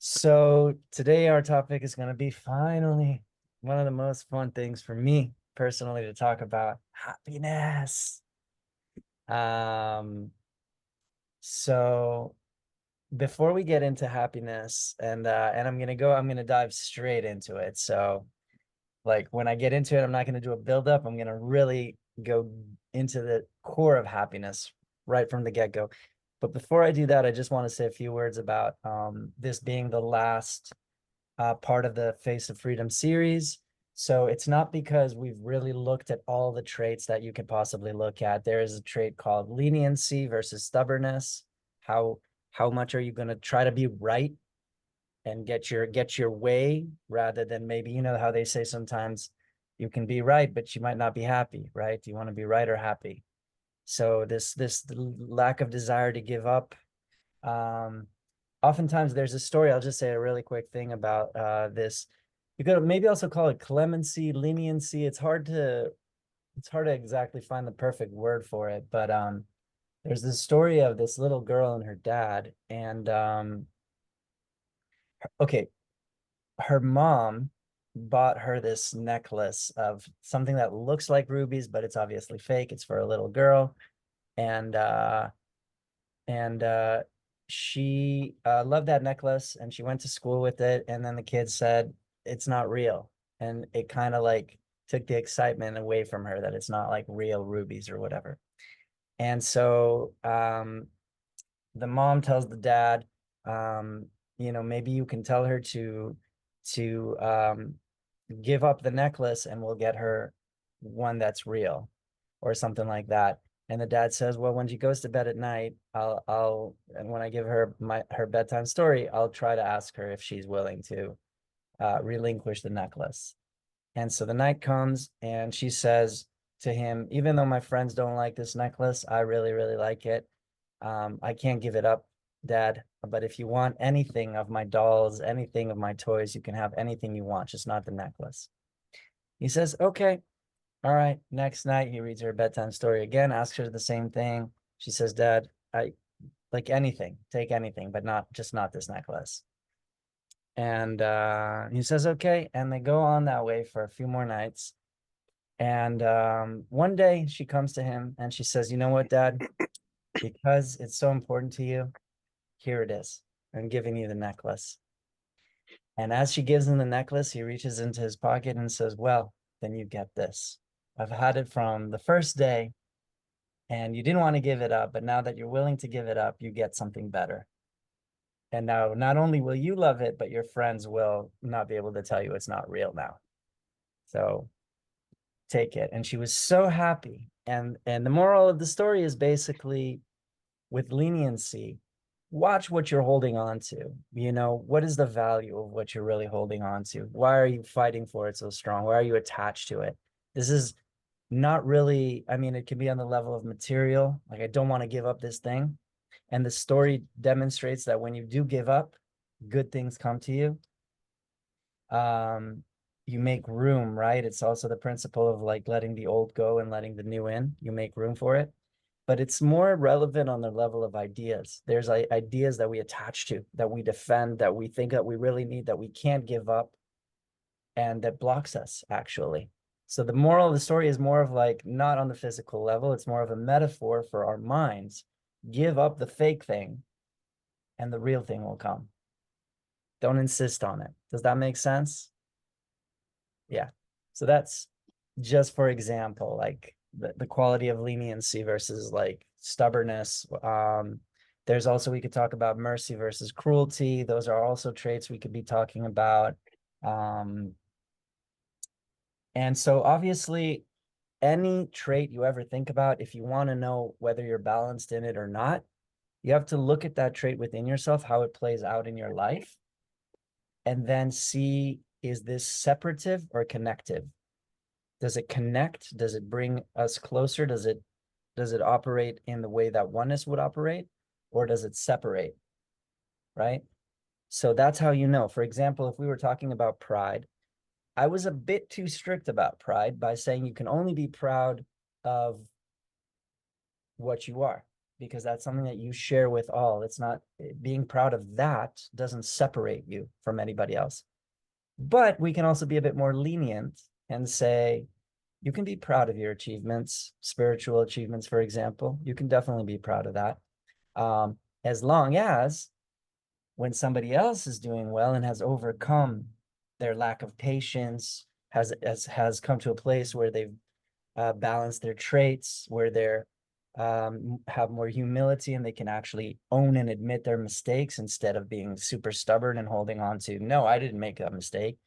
So today our topic is going to be finally one of the most fun things for me personally to talk about, happiness. Um, so before we get into happiness and I'm gonna dive straight into it. So like when I get into it, I'm not gonna do a build up. I'm gonna really go into the core of happiness right from the get-go. But before I do that, I just want to say a few words about this being the last part of the Face of Freedom series. So it's not because we've really looked at all the traits that you could possibly look at. There is a trait called leniency versus stubbornness. How how much are you going to try to be right and get your way rather than maybe, you know how they say sometimes you can be right, but you might not be happy, right? Do you want to be right or happy? So this lack of desire to give up. Um, Oftentimes there's a story. I'll just say a really quick thing about this. You could maybe also call it clemency, leniency. It's hard to exactly find the perfect word for it, but there's this story of this little girl and her dad, and okay, her mom bought her this necklace of something that looks like rubies, but it's obviously fake. It's for a little girl, and and she loved that necklace and she went to school with it, and then the kids said it's not real, and it kind of like took the excitement away from her that it's not like real rubies or whatever. And so the mom tells the dad, maybe you can tell her to give up the necklace and we'll get her one that's real or something like that. And the dad says, well, when she goes to bed at night, and when I give her her bedtime story, I'll try to ask her if she's willing to relinquish the necklace. And so the night comes and she says to him, even though my friends don't like this necklace, I really, really like it. I can't give it up, Dad, but if you want anything of my dolls, anything of my toys, you can have anything you want, just not the necklace. He says, okay, all right. Next night, he reads her a bedtime story again, asks her the same thing. She says, Dad, I like anything, take anything, but not this necklace. And he says, okay. And they go on that way for a few more nights. And one day she comes to him and she says, you know what, Dad, because it's so important to you, here it is. I'm giving you the necklace. And as she gives him the necklace, he reaches into his pocket and says, well, then you get this. I've had it from the first day and you didn't want to give it up, but now that you're willing to give it up, you get something better. And now not only will you love it, but your friends will not be able to tell you it's not real now. So take it. And she was so happy. And the moral of the story is basically, with leniency, watch what you're holding on to. You know, what is the value of what you're really holding on to? Why are you fighting for it so strong? Why are you attached to it? This is not really, I mean, it can be on the level of material. Like, I don't want to give up this thing. And the story demonstrates that when you do give up, good things come to you. You make room, right? It's also the principle of like letting the old go and letting the new in. You make room for it. But it's more relevant on the level of ideas. There's ideas that we attach to, that we defend, that we think that we really need, that we can't give up, and that blocks us, actually. So the moral of the story is more of like, not on the physical level, it's more of a metaphor for our minds. Give up the fake thing and the real thing will come. Don't insist on it. Does that make sense? Yeah. So that's just for example, like the quality of leniency versus like stubbornness. There's also, we could talk about mercy versus cruelty. Those are also traits we could be talking about. And so obviously, any trait you ever think about, if you want to know whether you're balanced in it or not, you have to look at that trait within yourself, how it plays out in your life, and then see, is this separative or connective? Does it connect? Does it bring us closer? Does it operate in the way that oneness would operate, or does it separate? Right? So that's how you know. For example, if we were talking about pride, I was a bit too strict about pride by saying you can only be proud of what you are. because that's something that you share with all. It's not, being proud of that doesn't separate you from anybody else. But we can also be a bit more lenient and say, you can be proud of your achievements, spiritual achievements, for example. You can definitely be proud of that. As long as when somebody else is doing well and has overcome their lack of patience, has come to a place where they've balanced their traits, where they're have more humility and they can actually own and admit their mistakes instead of being super stubborn and holding on to, no, I didn't make that mistake.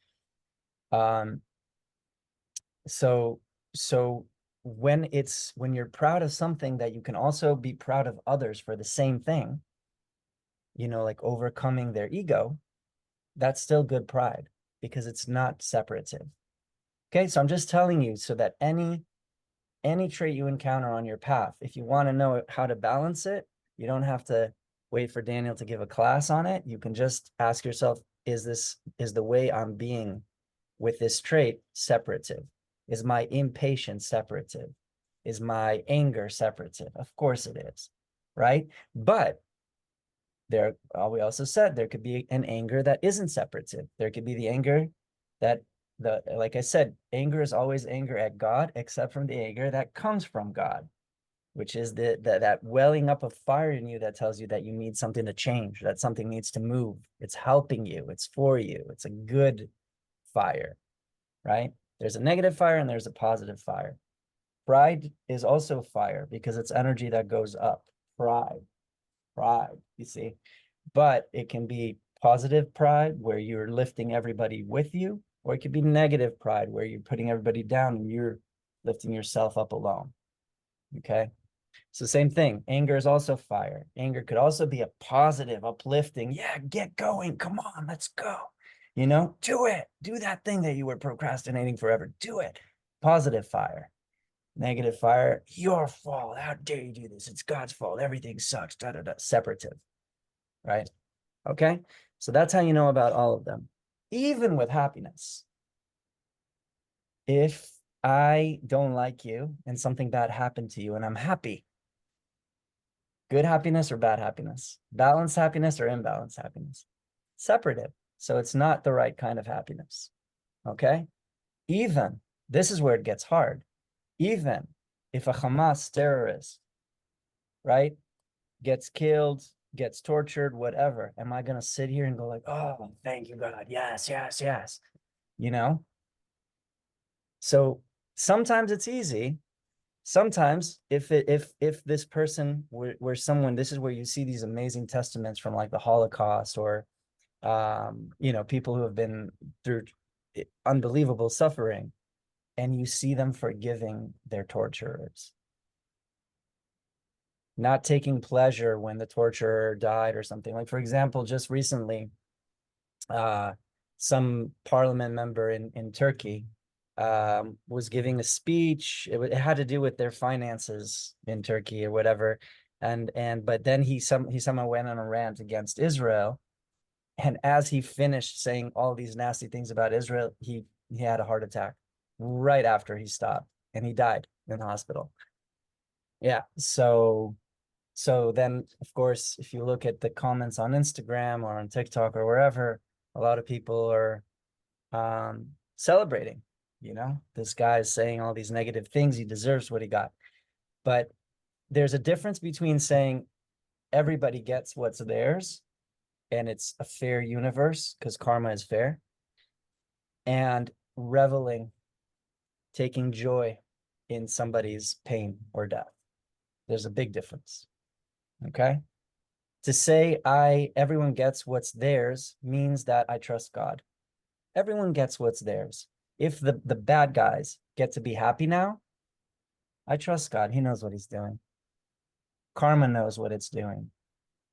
So when you're proud of something, that you can also be proud of others for the same thing, like overcoming their ego, that's still good pride because it's not separative. Okay, so I'm just telling you so that any trait you encounter on your path, if you want to know how to balance it, you don't have to wait for Daniel to give a class on it. You can just ask yourself, is the way I'm being with this trait separative? Is my impatience separative? Is my anger separative? Of course it is, right? But we also said there could be an anger that isn't separative. There could be the anger that, like I said, anger is always anger at God, except from the anger that comes from God, which is that welling up of fire in you that tells you that you need something to change, that something needs to move. It's helping you. It's for you. It's a good fire, right? There's a negative fire and there's a positive fire. Pride is also fire because it's energy that goes up. Pride, you see. But it can be positive pride where you're lifting everybody with you, or it could be negative pride where you're putting everybody down and you're lifting yourself up alone. Okay. So same thing. Anger is also fire. Anger could also be a positive, uplifting. Yeah, get going. Come on, let's go. Do it. Do that thing that you were procrastinating forever. Do it. Positive fire. Negative fire. Your fault. How dare you do this? It's God's fault. Everything sucks. Da, da, da. Separative. Right? Okay. So that's how you know about all of them. Even with happiness. If I don't like you and something bad happened to you and I'm happy, good happiness or bad happiness, balanced happiness or imbalanced happiness, separative. So it's not the right kind of happiness. Okay. Even, this is where it gets hard. Even if a Hamas terrorist, right, gets killed, gets tortured, whatever, am I going to sit here and go like, oh, thank you, God. Yes, yes, yes. So sometimes it's easy. Sometimes if this person were someone, this is where you see these amazing testaments from like the Holocaust or people who have been through unbelievable suffering, and you see them forgiving their torturers, not taking pleasure when the torturer died or something. Like, for example, just recently, some parliament member in Turkey was giving a speech. It had to do with their finances in Turkey or whatever. But then he somehow went on a rant against Israel. And as he finished saying all these nasty things about Israel, he had a heart attack right after he stopped, and he died in the hospital. Yeah. So then, of course, if you look at the comments on Instagram or on TikTok or wherever, a lot of people are celebrating, this guy is saying all these negative things. He deserves what he got. But there's a difference between saying everybody gets what's theirs and it's a fair universe because karma is fair, and reveling, taking joy in somebody's pain or death. There's a big difference. Okay. To say everyone gets what's theirs means that I trust God. Everyone gets what's theirs. If the bad guys get to be happy now, I trust God. He knows what he's doing. Karma knows what it's doing.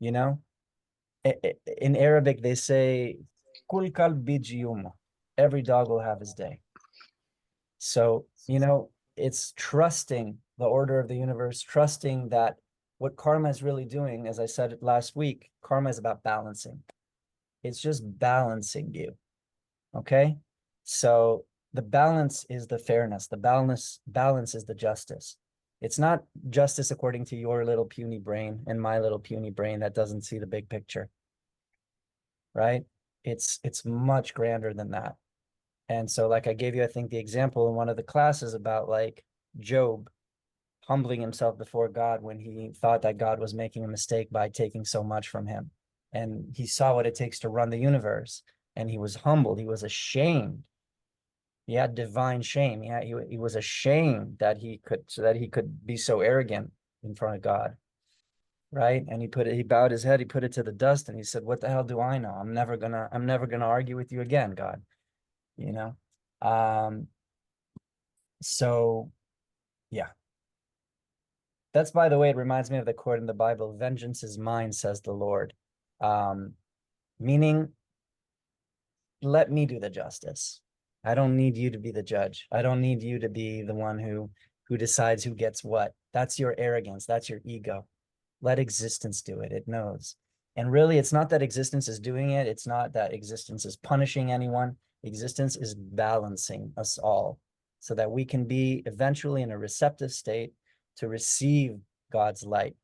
In Arabic, they say, Kul kalb bijiyum. Every dog will have his day. So, it's trusting the order of the universe, trusting that what karma is really doing, as I said last week, karma is about balancing. It's just balancing you. Okay. So the balance is the fairness. The balance is the justice. It's not justice according to your little puny brain and my little puny brain that doesn't see the big picture, right? It's much grander than that. And so like I gave you, I think, the example in one of the classes about like Job humbling himself before God when he thought that God was making a mistake by taking so much from him. And he saw what it takes to run the universe. And he was humbled. He was ashamed. He had divine shame. He was ashamed that he could be so arrogant in front of God. Right. And he bowed his head, he put it to the dust, and he said, what the hell do I know? I'm never gonna argue with you again, God. You know? So yeah. That's, by the way, it reminds me of the quote in the Bible, vengeance is mine, says the Lord. Meaning, let me do the justice. I don't need you to be the judge. I don't need you to be the one who decides who gets what. That's your arrogance. That's your ego. Let existence do it. It knows. And really, it's not that existence is doing it. It's not that existence is punishing anyone. Existence is balancing us all so that we can be eventually in a receptive state to receive God's light.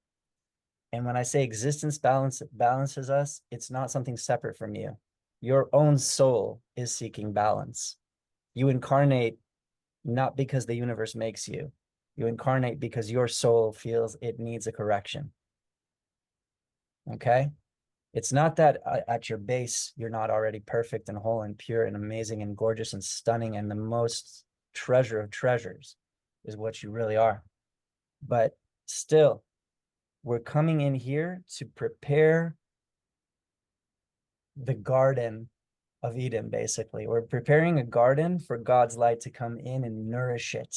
And when I say existence balances us, it's not something separate from you. Your own soul is seeking balance. You incarnate not because the universe makes you. You incarnate because your soul feels it needs a correction. Okay? It's not that at your base, you're not already perfect and whole and pure and amazing and gorgeous and stunning and the most treasure of treasures is what you really are. But still, we're coming in here to prepare the garden of Eden, basically. We're preparing a garden for God's light to come in and nourish it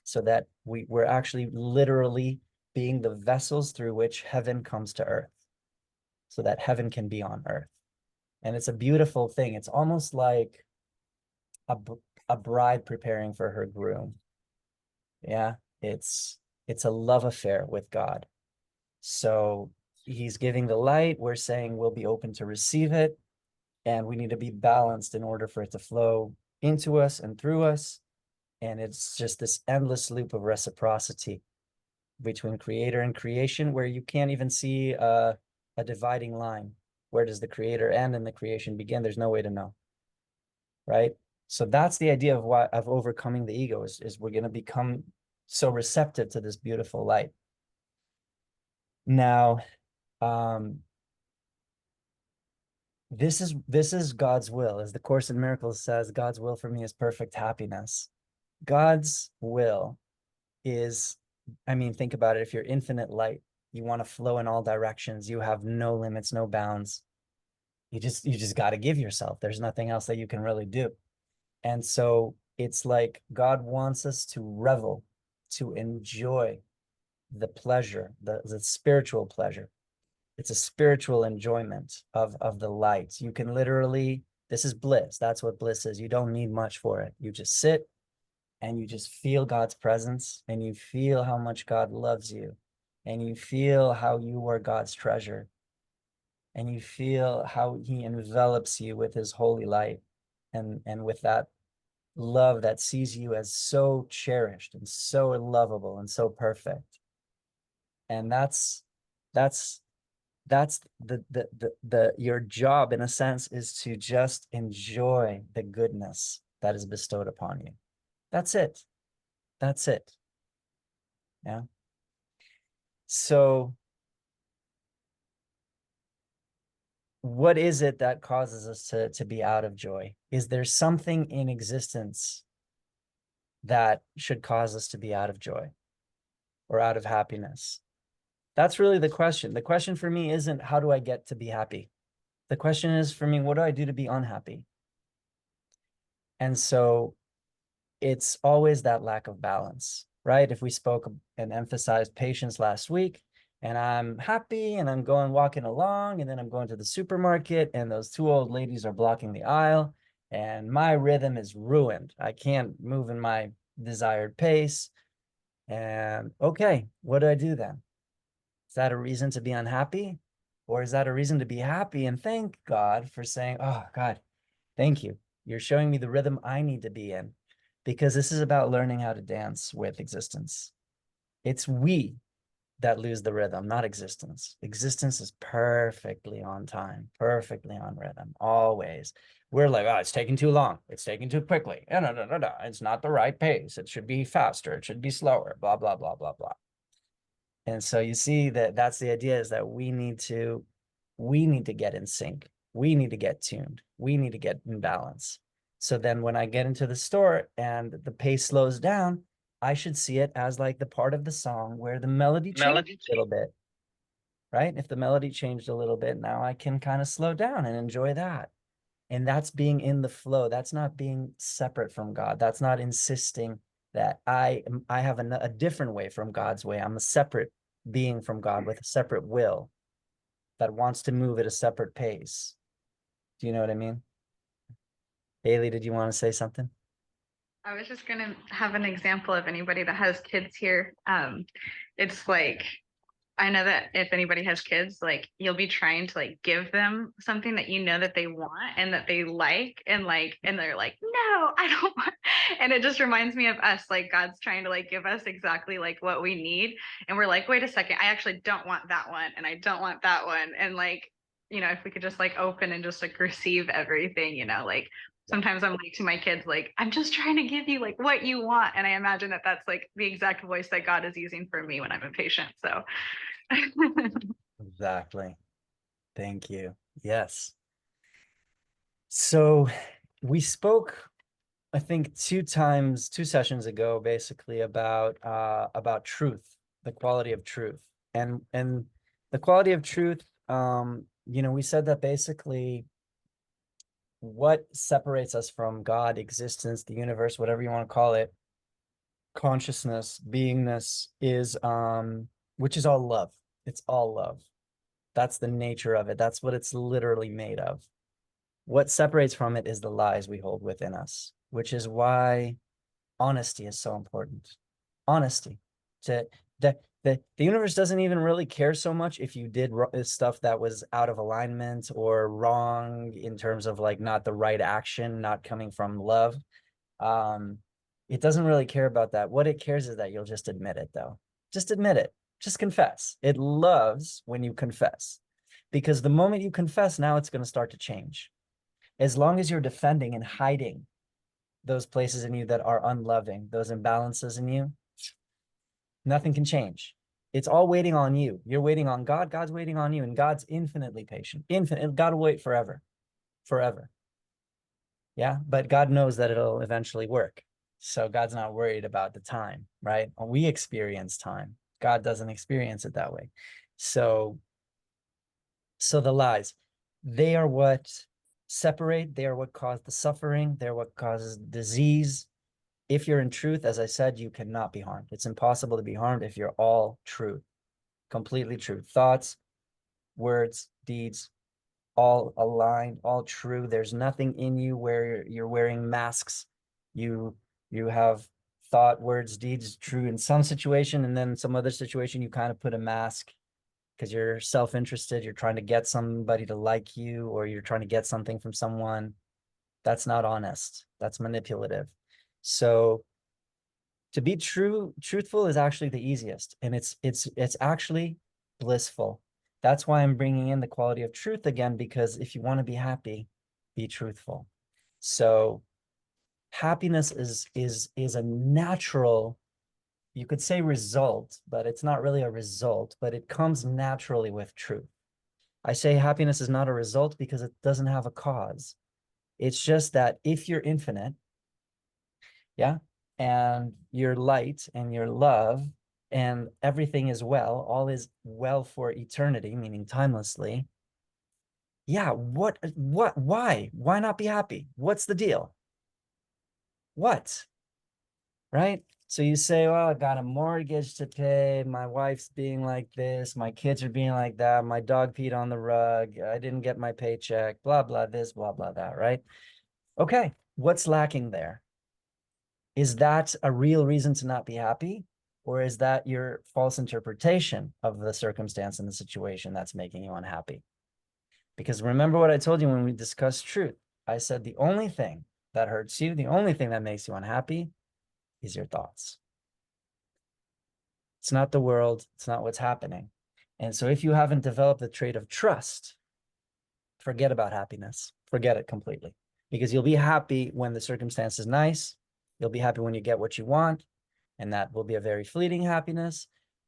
so that we're actually literally being the vessels through which heaven comes to earth, so that heaven can be on earth. And it's a beautiful thing. It's almost like a bride preparing for her groom. Yeah, it's a love affair with God. So he's giving the light. We're saying we'll be open to receive it. And we need to be balanced in order for it to flow into us and through us. And it's just this endless loop of reciprocity between creator and creation where you can't even see a dividing line. Where does the creator end and the creation begin? There's no way to know, right? So that's the idea of overcoming the ego is we're going to become so receptive to this beautiful light. Now, this is God's will. As the Course in Miracles says, God's will for me is perfect happiness. God's will is, I mean, think about it. If you're infinite light, you want to flow in all directions. You have no limits, no bounds. You just got to give yourself. There's nothing else that you can really do. And so it's like God wants us to revel, to enjoy the pleasure, the spiritual pleasure. It's a spiritual enjoyment of the light. You can literally, this is bliss. That's what bliss is. You don't need much for it. You just sit and you just feel God's presence and you feel how much God loves you and you feel how you are God's treasure and you feel how he envelops you with his holy light and with that love that sees you as so cherished and so lovable and so perfect. And that's your job in a sense is to just enjoy the goodness that is bestowed upon you. That's it. That's it. Yeah. So what is it that causes us to be out of joy? Is there something in existence that should cause us to be out of joy or out of happiness? That's really the question. The question for me isn't how do I get to be happy? The question is for me, what do I do to be unhappy? And so it's always that lack of balance, right? If we spoke and emphasized patience last week, and I'm happy and I'm walking along, and then I'm going to the supermarket and those two old ladies are blocking the aisle and my rhythm is ruined. I can't move in my desired pace. And okay, what do I do then? Is that a reason to be unhappy? Or is that a reason to be happy and thank God for saying, oh, God, thank you. You're showing me the rhythm I need to be in, because this is about learning how to dance with existence. It's we that lose the rhythm, not existence. Existence is perfectly on time, perfectly on rhythm, always. We're like, oh, it's taking too long. It's taking too quickly. No, no, no, no, no. It's not the right pace. It should be faster. It should be slower, blah, blah, blah, blah, blah. And so you see that that's the idea, is that we need to get in sync. We need to get tuned. We need to get in balance. So then when I get into the store and the pace slows down, I should see it as like the part of the song where the melody changed a little bit, right? If the melody changed a little bit, now I can kind of slow down and enjoy that. And that's being in the flow. That's not being separate from God. That's not insisting that I have a different way from God's way. I'm a separate being from God with a separate will that wants to move at a separate pace. Do you know what I mean? Haley, did you want to say something? I was just gonna have an example of anybody that has kids here. It's like, I know that if anybody has kids, like you'll be trying to like give them something that you know that they want and that they like, and they're like, no, I don't want. And it just reminds me of us, like God's trying to like give us exactly like what we need, and we're like, wait a second, I actually don't want that one, and I don't want that one, and like, if we could just like open and just like receive everything, like sometimes I'm like to my kids, like, I'm just trying to give you like what you want. And I imagine that that's like the exact voice that God is using for me when I'm impatient. So Exactly. Thank you. Yes. So we spoke, I think, two sessions ago, basically about truth, the quality of truth. And the quality of truth, we said that basically what separates us from God, existence, the universe, whatever you want to call it, consciousness, beingness, is which is all love. It's all love. That's the nature of it. That's what it's literally made of. What separates from it is the lies we hold within us, which is why honesty is so important. Honesty. The universe doesn't even really care so much if you did stuff that was out of alignment or wrong in terms of like not the right action, not coming from love. It doesn't really care about that. What it cares is that you'll just admit it, though. Just admit it. Just confess. It loves when you confess, because the moment you confess, now it's going to start to change. As long as you're defending and hiding those places in you that are unloving, those imbalances in you, nothing can change. It's all waiting on you. You're waiting on God. God's waiting on you, and God's infinitely patient. Infinite. God will wait forever, forever. Yeah, but God knows that it'll eventually work. So God's not worried about the time, right? We experience time. God doesn't experience it that way. So the lies, they are what separate. They are what cause the suffering. They're what causes disease. If you're in truth, as I said, you cannot be harmed. It's impossible to be harmed if you're all truth, completely true. Thoughts, words, deeds, all aligned, all true. There's nothing in you where you're wearing masks. You have thought, words, deeds true in some situation, and then some other situation you kind of put a mask because you're self-interested. You're trying to get somebody to like you, or you're trying to get something from someone. That's not honest. That's manipulative. So to be truthful is actually the easiest, and it's actually blissful. That's why I'm bringing in the quality of truth again, because if you want to be happy, be truthful. So happiness is a natural, you could say, result, but it's not really a result, but it comes naturally with truth. I say happiness is not a result because it doesn't have a cause. It's just that if you're infinite, yeah, and you're light and you're love and everything is well, all is well for eternity, meaning timelessly. Yeah, why not be happy? What's the deal? What? Right? So you say, well, I got a mortgage to pay, my wife's being like this, my kids are being like that, my dog peed on the rug, I didn't get my paycheck, blah, blah, this, blah, blah, that, right? Okay, what's lacking there? Is that a real reason to not be happy? Or is that your false interpretation of the circumstance and the situation that's making you unhappy? Because remember what I told you when we discussed truth. I said the only thing that hurts you, the only thing that makes you unhappy is your thoughts. It's not the world. It's not what's happening. And so if you haven't developed the trait of trust, forget about happiness. Forget it completely. Because you'll be happy when the circumstance is nice. You'll be happy when you get what you want. And that will be a very fleeting happiness.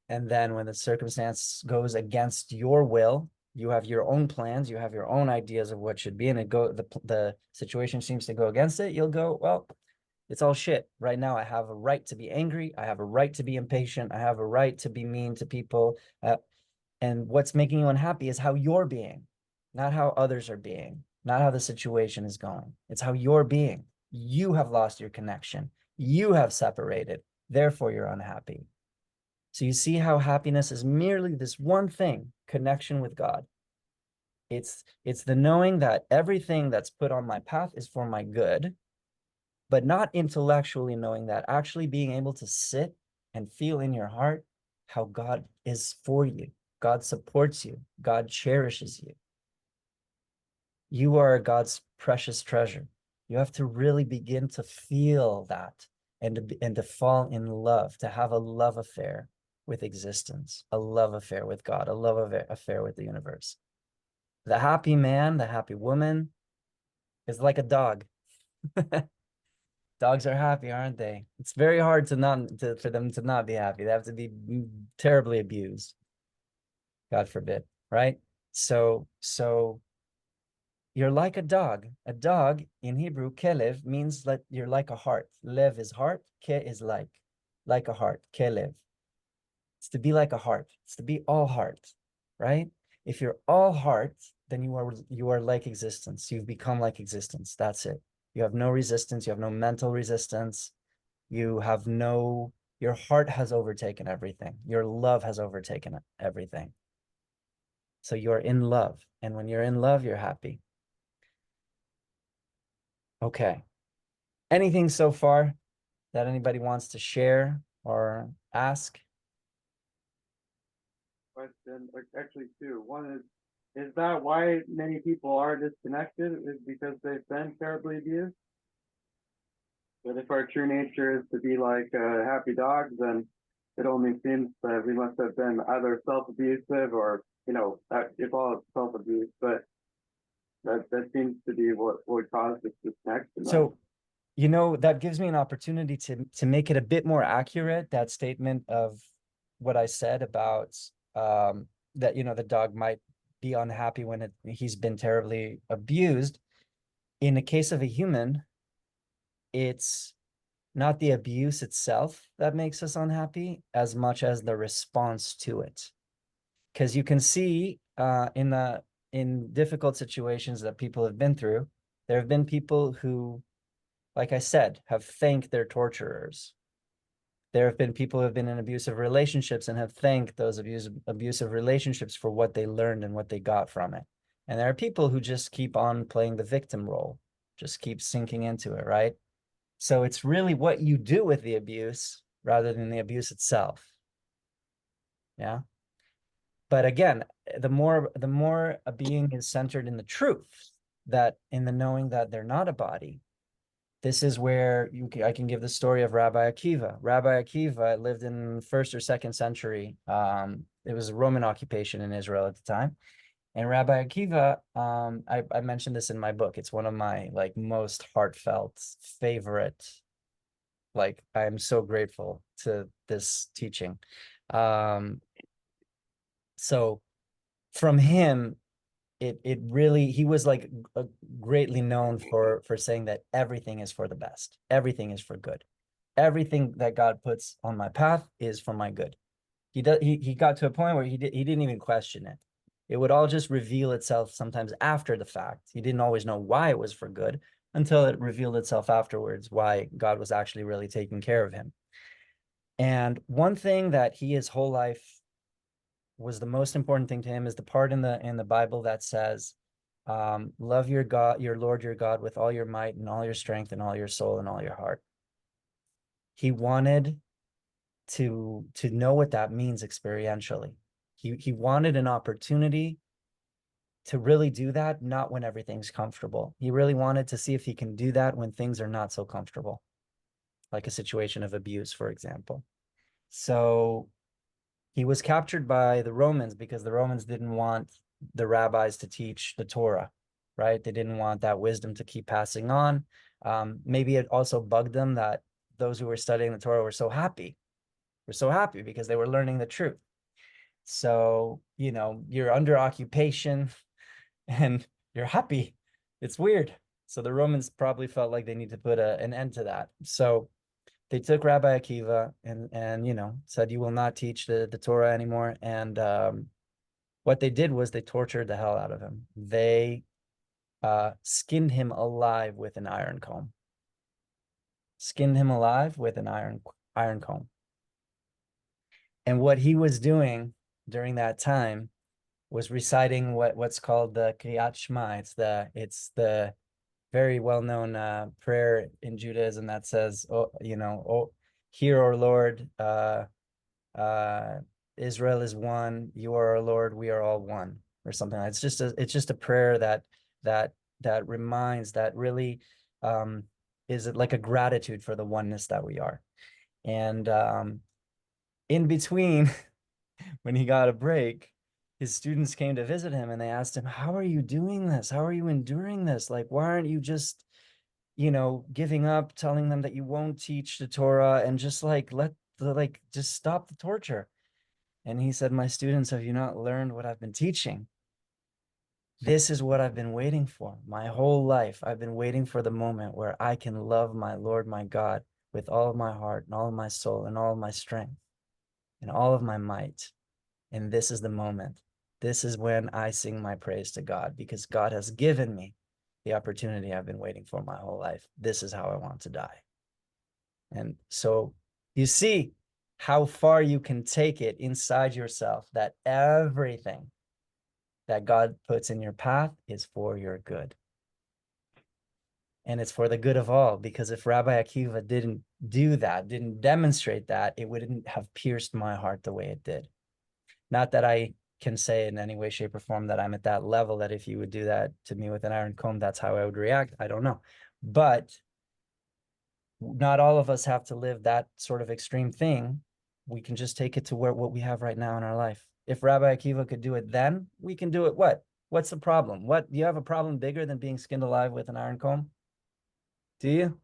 And then when the circumstance goes against your will, you have your own plans, you have your own ideas of what should be, and the situation seems to go against it, you'll go, well, it's all shit. Right now, I have a right to be angry. I have a right to be impatient. I have a right to be mean to people. And what's making you unhappy is how you're being, not how others are being, not how the situation is going. It's how you're being. You have lost your connection. You have separated. Therefore, you're unhappy. So you see how happiness is merely this one thing, connection with God. It's the knowing that everything that's put on my path is for my good, but not intellectually knowing that, actually being able to sit and feel in your heart how God is for you. God supports you. God cherishes you. You are God's precious treasure. You have to really begin to feel that and to fall in love, to have a love affair with existence, a love affair with God, a love affair with the universe. The happy man, the happy woman is like a dog. Dogs are happy, aren't they? It's very hard for them to not be happy. They have to be terribly abused. God forbid, right? So you're like a dog. A dog in Hebrew, kelev, means that you're like a heart. Lev is heart, ke is like a heart, kelev. It's to be like a heart. It's to be all heart, right? If you're all heart, then you are like existence. You've become like existence. That's it. You have no resistance. You have no mental resistance. Your heart has overtaken everything. Your love has overtaken everything. So you're in love. And when you're in love, you're happy. Okay. Anything so far that anybody wants to share or ask? Question, actually two. One is that why many people are disconnected? Is because they've been terribly abused? But if our true nature is to be like a happy dog, then it only seems that we must have been either self-abusive or, if all it's self-abuse, but that seems to be what caused this disconnection. So, that gives me an opportunity to make it a bit more accurate, that statement of what I said about that, the dog might be unhappy when he's been terribly abused. In the case of a human, it's not the abuse itself that makes us unhappy as much as the response to it. Because you can see in difficult situations that people have been through, there have been people who, like I said, have thanked their torturers. There have been people who have been in abusive relationships and have thanked those abusive relationships for what they learned and what they got from it. And there are people who just keep on playing the victim role, just keep sinking into it, right? So it's really what you do with the abuse rather than the abuse itself. Yeah. But again, the more a being is centered in the truth, that in the knowing that they're not a body, this is where I can give the story of Rabbi Akiva. Rabbi Akiva lived in 1st or 2nd century. It was a Roman occupation in Israel at the time. And Rabbi Akiva, I mentioned this in my book. It's one of my most heartfelt, favorite. I am so grateful to this teaching. So from him, it really, he was greatly known for saying that everything is for the best. Everything is for good. Everything that God puts on my path is for my good. He got to a point where he didn't even question it. It would all just reveal itself sometimes after the fact. He didn't always know why it was for good until it revealed itself afterwards, why God was actually really taking care of him. And one thing that his whole life was the most important thing to him is the part in the Bible that says, love your God, your Lord, your God with all your might and all your strength and all your soul and all your heart. He wanted to know what that means experientially. He wanted an opportunity to really do that, not when everything's comfortable. He really wanted to see if he can do that when things are not so comfortable, like a situation of abuse, for example. So he was captured by the Romans because the Romans didn't want the rabbis to teach the Torah, right? They didn't want that wisdom to keep passing on. Maybe it also bugged them that those who were studying the Torah were so happy. Were so happy because they were learning the truth. So, you know, you're under occupation and you're happy. It's weird. So the Romans probably felt like they need to put an end to that. So they took Rabbi Akiva and you know, said, you will not teach the Torah anymore. And what they did was they tortured the hell out of him. They skinned him alive with an iron comb. Skinned him alive with an iron comb. And what he was doing during that time was reciting what's called the Kriyat Shema. It's the very well-known prayer in Judaism that says, "Oh, you know, oh, hear, our Lord, Israel is one. You are our Lord. We are all one," or something. It's just a prayer that reminds, that really is like a gratitude for the oneness that we are. And in between, when he got a break, his students came to visit him and they asked him, how are you doing this? How are you enduring this? Like, why aren't you just, you know, giving up, telling them that you won't teach the Torah and just like, just stop the torture? And he said, my students, have you not learned what I've been teaching? This is what I've been waiting for. My whole life, I've been waiting for the moment where I can love my Lord, my God, with all of my heart and all of my soul and all of my strength and all of my might. And this is the moment. This is when I sing my praise to God, because God has given me the opportunity I've been waiting for my whole life. This is how I want to die. And so you see how far you can take it inside yourself, that everything that God puts in your path is for your good. And it's for the good of all, because if Rabbi Akiva didn't do that, didn't demonstrate that, it wouldn't have pierced my heart the way it did. Not that I can say in any way, shape, or form that I'm at that level, that if you would do that to me with an iron comb, that's how I would react. I don't know. But not all of us have to live that sort of extreme thing. We can just take it to what we have right now in our life. If Rabbi Akiva could do it then, we can do it. What's the problem? Do you have a problem bigger than being skinned alive with an iron comb? Do you?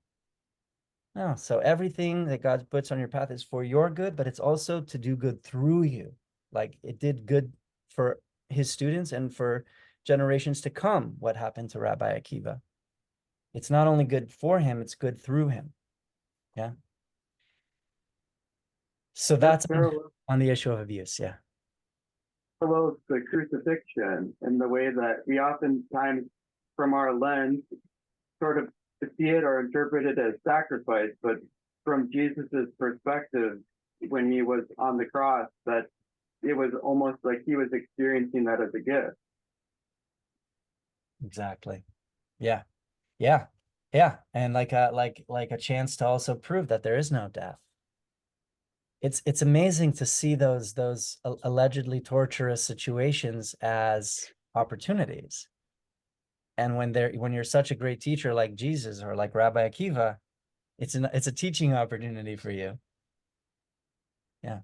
No. So everything that God puts on your path is for your good, but it's also to do good through you. Like it did good for his students and for generations to come, what happened to Rabbi Akiva. It's not only good for him, it's good through him. Yeah. So that's on the issue of abuse. Yeah. Parallels the crucifixion in the way that we oftentimes, from our lens, sort of see it or interpret it as sacrifice, but from Jesus's perspective, when he was on the cross, that it was almost like he was experiencing that as a gift. Exactly. Yeah. Yeah. Yeah. And like a chance to also prove that there is no death. It's amazing to see those allegedly torturous situations as opportunities. And when you're such a great teacher like Jesus or like Rabbi Akiva, it's a teaching opportunity for you. Yeah.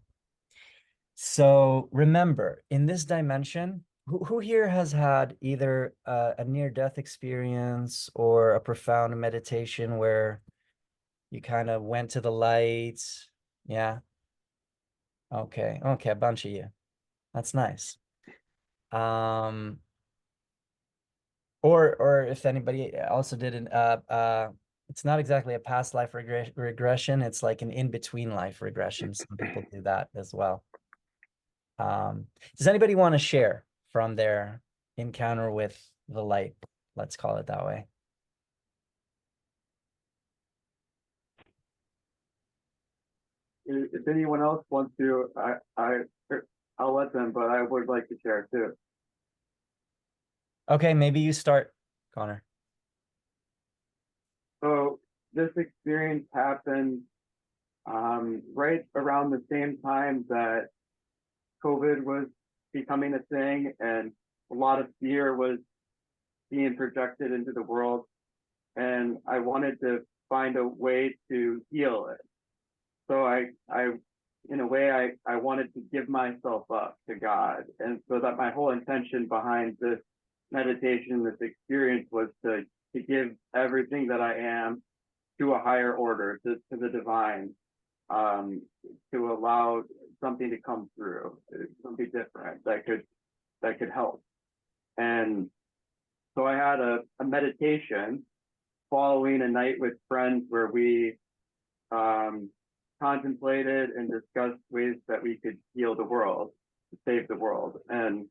So remember, in this dimension, who here has had either a near-death experience or a profound meditation where you kind of went to the light? Yeah. Okay. Okay. A bunch of you. That's nice. Or if anybody also did it's not exactly a past life regression. It's like an in-between life regression. Some people do that as well. Does anybody want to share from their encounter with the light? Let's call it that way. If anyone else wants to, I'll let them, but I would like to share too. Okay, maybe you start, Connor. So this experience happened right around the same time that COVID was becoming a thing and a lot of fear was being projected into the world. And I wanted to find a way to heal it. So I in a way, I wanted to give myself up to God. And so that my whole intention behind this meditation, this experience, was to give everything that I am to a higher order, to the divine, to allow something to come through, something different that could help. And so I had a meditation following a night with friends where we contemplated and discussed ways that we could heal the world, to save the world. And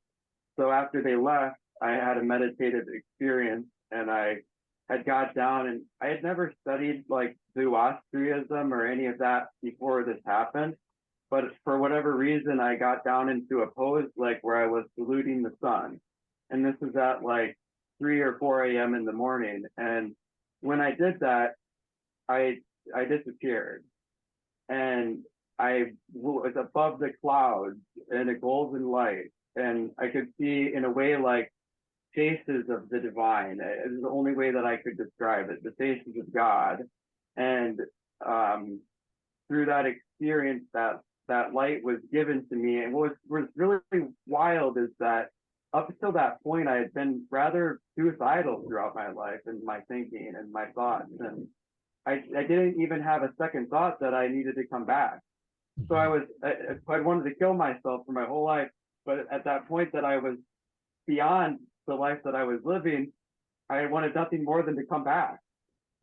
so after they left, I had a meditative experience, and I had got down, and I had never studied like Zoroastrianism or any of that before this happened. But for whatever reason, I got down into a pose like where I was saluting the sun. And this was at like 3 or 4 a.m. in the morning. And when I did that, I disappeared. And I was above the clouds in a golden light. And I could see, in a way, like faces of the divine. It's the only way that I could describe it, the faces of God. And through that experience, that light was given to me. And what was really wild is that up until that point, I had been rather suicidal throughout my life and my thinking and my thoughts. And I didn't even have a second thought that I needed to come back. So I wanted to kill myself for my whole life. But at that point that I was beyond the life that I was living, I wanted nothing more than to come back.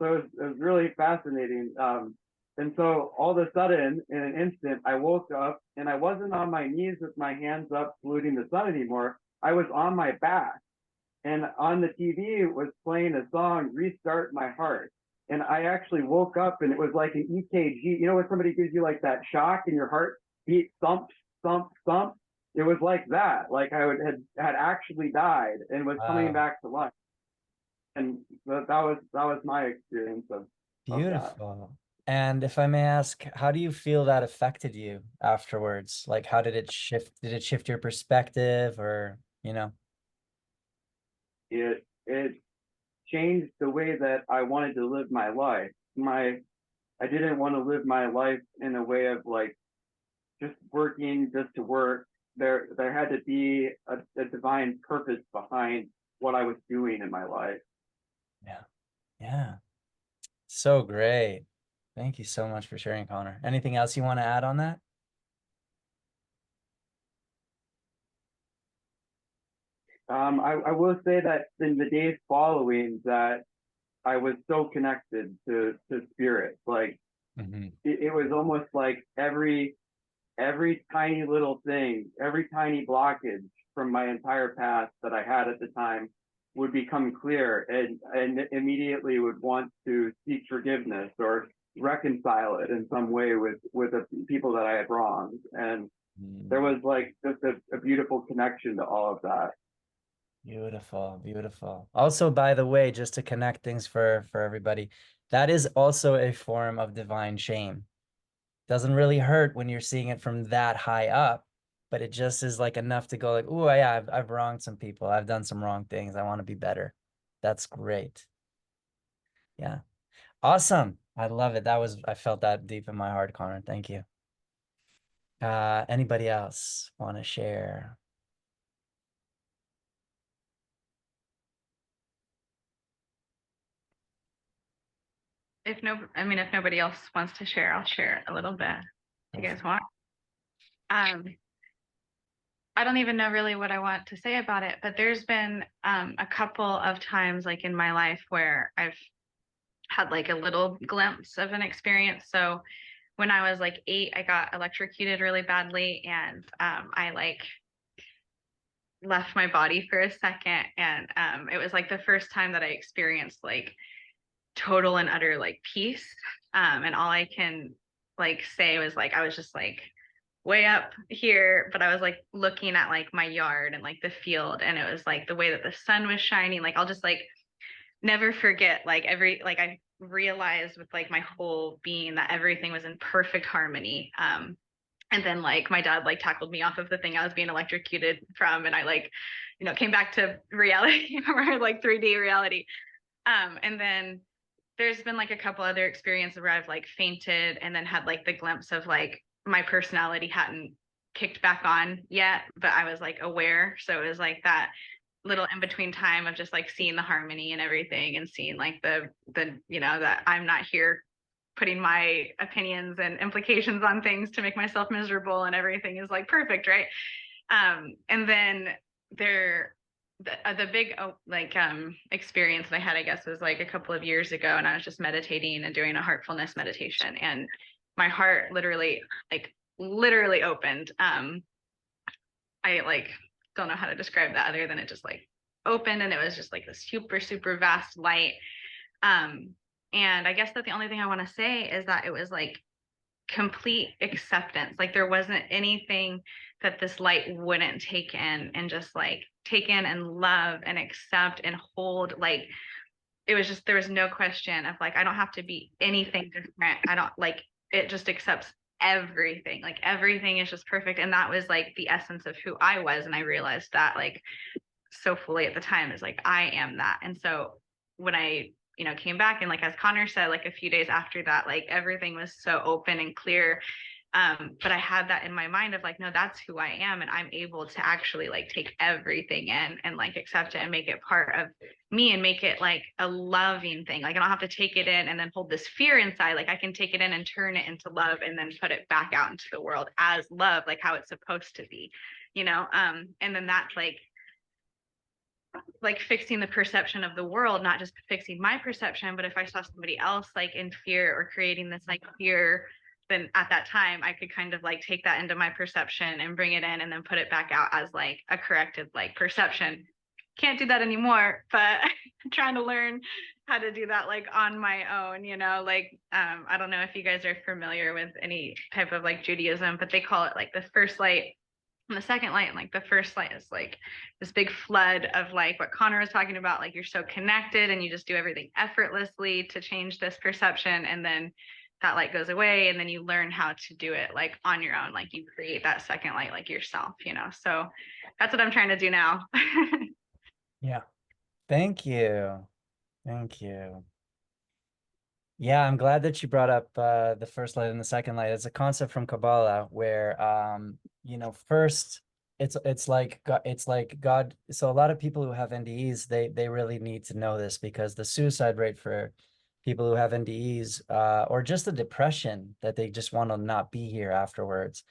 So it was really fascinating. And so all of a sudden, in an instant, I woke up, and I wasn't on my knees with my hands up saluting the sun anymore. I was on my back, and on the TV was playing a song, Restart My Heart. And I actually woke up, and it was like an EKG. You know when somebody gives you like that shock and your heart beat thump, thump, thump? It was like that. Like I had actually died and was coming back to life. And that was my experience of that. Beautiful. And if I may ask, how do you feel that affected you afterwards? Like, how did it shift? Did it shift your perspective, or, you know? It changed the way that I wanted to live my life. I didn't want to live my life in a way of like just working just to work. There had to be a divine purpose behind what I was doing in my life. Yeah. Yeah. So great. Thank you so much for sharing, Connor. Anything else you want to add on that? I will say that in the days following that, I was so connected to spirit. Like it was almost like every tiny little thing, every tiny blockage from my entire past that I had at the time would become clear, and immediately would want to seek forgiveness or reconcile it in some way with the people that I had wronged. And there was like just a beautiful connection to all of that. Beautiful, beautiful. Also, by the way, just to connect things for everybody, that is also a form of divine shame. Doesn't really hurt when you're seeing it from that high up, but it just is like enough to go like, oh yeah, I've wronged some people. I've done some wrong things. I want to be better. That's great. Yeah. Awesome. I love it. I felt that deep in my heart, Connor. Thank you. Anybody else want to share? If nobody else wants to share, I'll share a little bit. Do you guys want? I don't even know really what I want to say about it, but there's been a couple of times like in my life where I've had like a little glimpse of an experience. So when I was like 8, I got electrocuted really badly, and I like left my body for a second, and it was like the first time that I experienced like total and utter like peace. And all I can like say was like I was just like way up here, but I was like looking at like my yard and like the field, and it was like the way that the sun was shining. Like I'll just like never forget like I realized with like my whole being that everything was in perfect harmony. And then like my dad like tackled me off of the thing I was being electrocuted from, and I like, came back to reality or like 3D reality. And then there's been like a couple other experiences where I've like fainted and then had like the glimpse of like my personality hadn't kicked back on yet, but I was like aware. So it was like that little in between time of just like seeing the harmony and everything, and seeing like the that I'm not here putting my opinions and implications on things to make myself miserable, and everything is like perfect, right? And then the big experience that I had, I guess, was like a couple of years ago, and I was just meditating and doing a heartfulness meditation, and my heart literally opened. I like don't know how to describe that other than it just like opened, and it was just like this super, super vast light. And I guess that the only thing I want to say is that it was like complete acceptance. Like there wasn't anything that this light wouldn't take in, and just like take in and love and accept and hold. Like it was just, there was no question of like, I don't have to be anything different. I don't like, it just accepts everything. Like everything is just perfect. And that was like the essence of who I was. And I realized that like so fully at the time, is like, I am that. And so when I, came back, and like, as Connor said, like a few days after that, like everything was so open and clear. But I had that in my mind of like, no, that's who I am. And I'm able to actually like take everything in and like accept it and make it part of me, and make it like a loving thing. Like I don't have to take it in and then hold this fear inside. Like I can take it in and turn it into love, and then put it back out into the world as love, like how it's supposed to be, and then that's like fixing the perception of the world, not just fixing my perception. But if I saw somebody else like in fear or creating this like fear, then at that time I could kind of like take that into my perception and bring it in, and then put it back out as like a corrected like perception. Can't do that anymore, but I'm trying to learn how to do that like on my own, like I don't know if you guys are familiar with any type of like Judaism, but they call it like the first light and the second light. And like the first light is like this big flood of like what Connor was talking about, like you're so connected and you just do everything effortlessly to change this perception, and then that light goes away, and then you learn how to do it like on your own, like you create that second light like yourself, so that's what I'm trying to do now. Yeah. Thank you. Thank you. Yeah, I'm glad that you brought up the first light and the second light. It's a concept from Kabbalah where first it's like God. So a lot of people who have NDEs, they really need to know this, because the suicide rate for people who have NDEs or just the depression that they just want to not be here afterwards,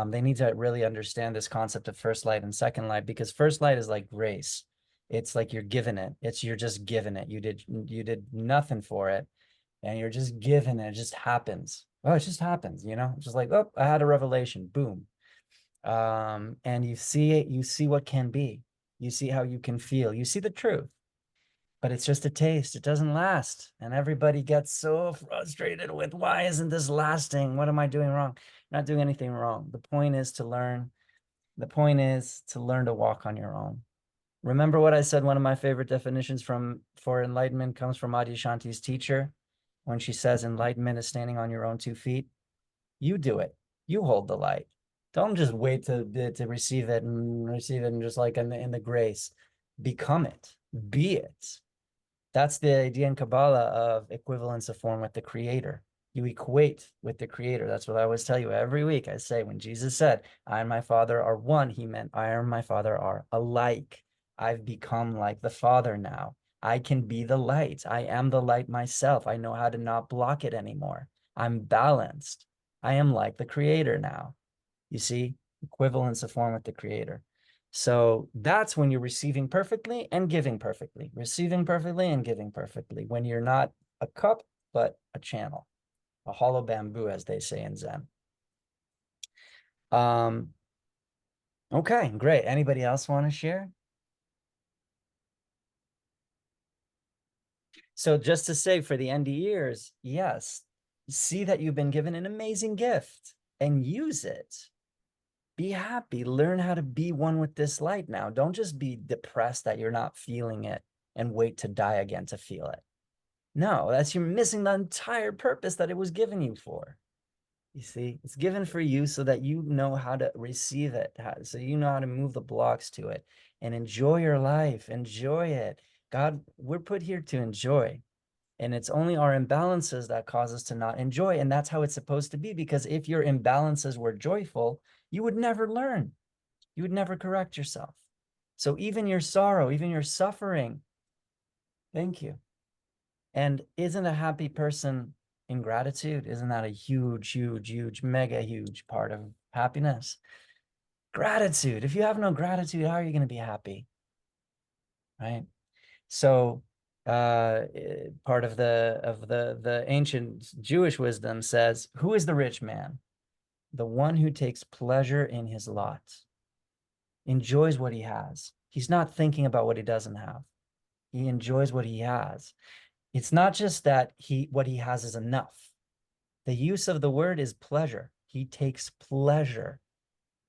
they need to really understand this concept of first light and second light, because first light is like grace. It's like you're given it. You're just given it. You did nothing for it, and you're just given it. It just happens. Oh, it just happens, It's just like, oh, I had a revelation, boom. And you see it, you see what can be, you see how you can feel, you see the truth, but it's just a taste. It doesn't last. And everybody gets so frustrated with, why isn't this lasting? What am I doing wrong? Not doing anything wrong. The point is to learn. The point is to learn to walk on your own. Remember what I said, one of my favorite definitions for enlightenment comes from Adyashanti's teacher, when she says enlightenment is standing on your own 2 feet. You do it. You hold the light. Don't just wait to receive it and just like in the grace. Become it. Be it. That's the idea in Kabbalah of equivalence of form with the Creator. You equate with the Creator. That's what I always tell you every week. I say, when Jesus said, I and my Father are one, he meant I and my Father are alike. I've become like the Father now. I can be the light. I am the light myself. I know how to not block it anymore. I'm balanced. I am like the Creator now. You see, equivalence of form with the Creator. So that's when you're receiving perfectly and giving perfectly, receiving perfectly and giving perfectly, when you're not a cup, but a channel, a hollow bamboo, as they say in Zen. Okay, great. Anybody else want to share? So just to say, for the end of years, yes, see that you've been given an amazing gift and use it. Be happy. Learn how to be one with this light now. Don't just be depressed that you're not feeling it and wait to die again to feel it. No, you're missing the entire purpose that it was given you for. You see, it's given for you so that you know how to receive it, so you know how to move the blocks to it and enjoy your life. Enjoy it. God, we're put here to enjoy. And it's only our imbalances that cause us to not enjoy. And that's how it's supposed to be, because if your imbalances were joyful, you would never learn. You would never correct yourself. So even your sorrow, even your suffering, thank you. And isn't a happy person in gratitude? Isn't that a huge, huge, huge, mega huge part of happiness? Gratitude. If you have no gratitude, how are you going to be happy? Right? So part of the ancient Jewish wisdom says, who is the rich man? The one who takes pleasure in his lot, enjoys what he has. He's not thinking about what he doesn't have. He enjoys what he has. It's not just that what he has is enough. The use of the word is pleasure. He takes pleasure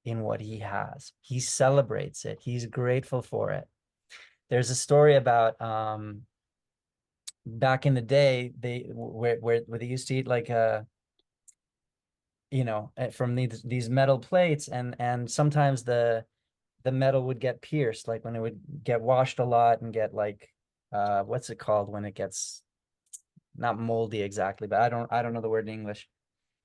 in what he has. He celebrates it. He's grateful for it. There's a story about back in the day, where they used to eat like from these metal plates, and sometimes the metal would get pierced, like when it would get washed a lot and get like what's it called when it gets not moldy exactly, but I don't know the word in English.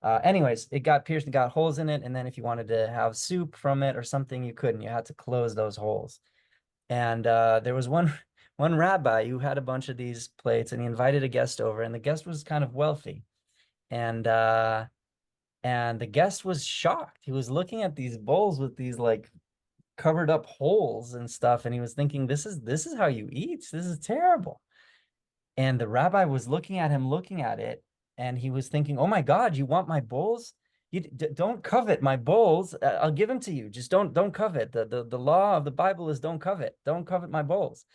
Anyways, it got pierced and got holes in it, and then if you wanted to have soup from it or something, you couldn't. You had to close those holes. And there was one rabbi who had a bunch of these plates, and he invited a guest over, and the guest was kind of wealthy, and the guest was shocked. He was looking at these bowls with these like covered up holes and stuff, and he was thinking, this is how you eat? This is terrible. And the rabbi was looking at him, looking at it, and he was thinking, oh my God, you want my bowls? You don't covet my bowls. I'll give them to you. Just don't covet. The law of the Bible is don't covet. Don't covet my bowls.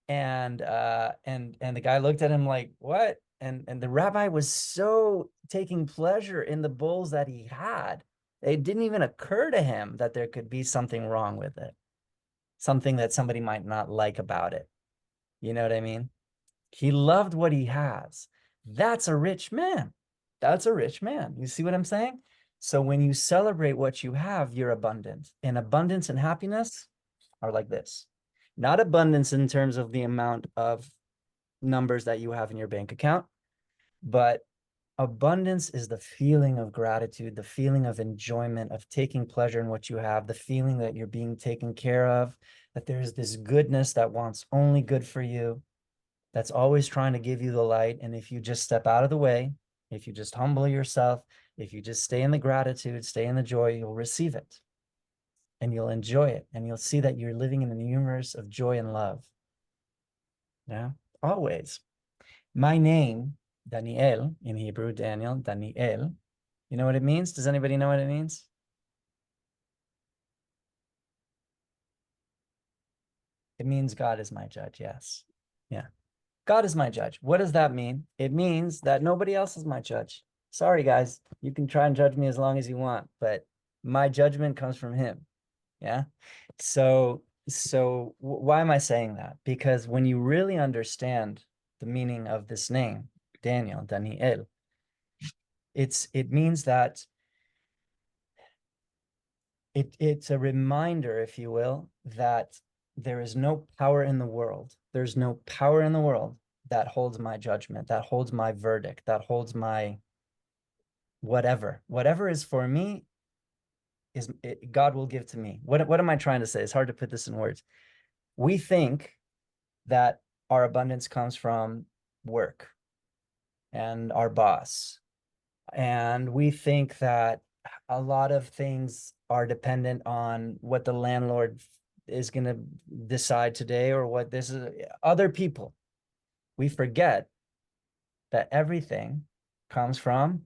And the guy looked at him like, what? And the rabbi was so taking pleasure in the bowls that he had, it didn't even occur to him that there could be something wrong with it, something that somebody might not like about it. You know what I mean? He loved what he has. That's a rich man. That's a rich man. You see what I'm saying? So when you celebrate what you have, you're abundant. And abundance and happiness are like this. Not abundance in terms of the amount of numbers that you have in your bank account, but abundance is the feeling of gratitude, the feeling of enjoyment, of taking pleasure in what you have, the feeling that you're being taken care of, that there's this goodness that wants only good for you, that's always trying to give you the light. And if you just step out of the way, if you just humble yourself, if you just stay in the gratitude, stay in the joy, you'll receive it and you'll enjoy it. And you'll see that you're living in a universe of joy and love. Yeah, always. My name, Daniel, in Hebrew, Daniel, Daniel, you know what it means? Does anybody know what it means? It means God is my judge, yes. Yeah. God is my judge. What does that mean? It means that nobody else is my judge. Sorry, guys. You can try and judge me as long as you want, but my judgment comes from him. Yeah. So why am I saying that? Because when you really understand the meaning of this name, Daniel, Daniel, it means that it's a reminder, if you will, that there is no power in the world. There's no power in the world that holds my judgment, that holds my verdict, that holds my whatever. Whatever is for me God will give to me. What am I trying to say? It's hard to put this in words. We think that our abundance comes from work and our boss. And we think that a lot of things are dependent on what the landlord is going to decide today, or what this is, other people. We forget that everything comes from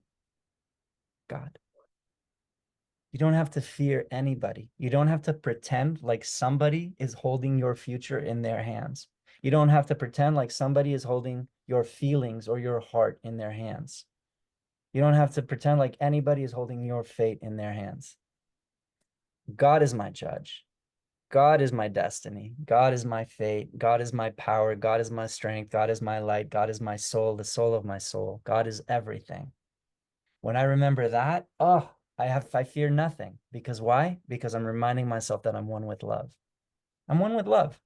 God. You don't have to fear anybody. You don't have to pretend like somebody is holding your future in their hands. You don't have to pretend like somebody is holding your feelings or your heart in their hands. You don't have to pretend like anybody is holding your fate in their hands. God is my judge. God is my destiny. God is my fate. God is my power. God is my strength. God is my light. God is my soul, the soul of my soul. God is everything. When I remember that, I fear nothing. Because why? Because I'm reminding myself that I'm one with love. I'm one with love.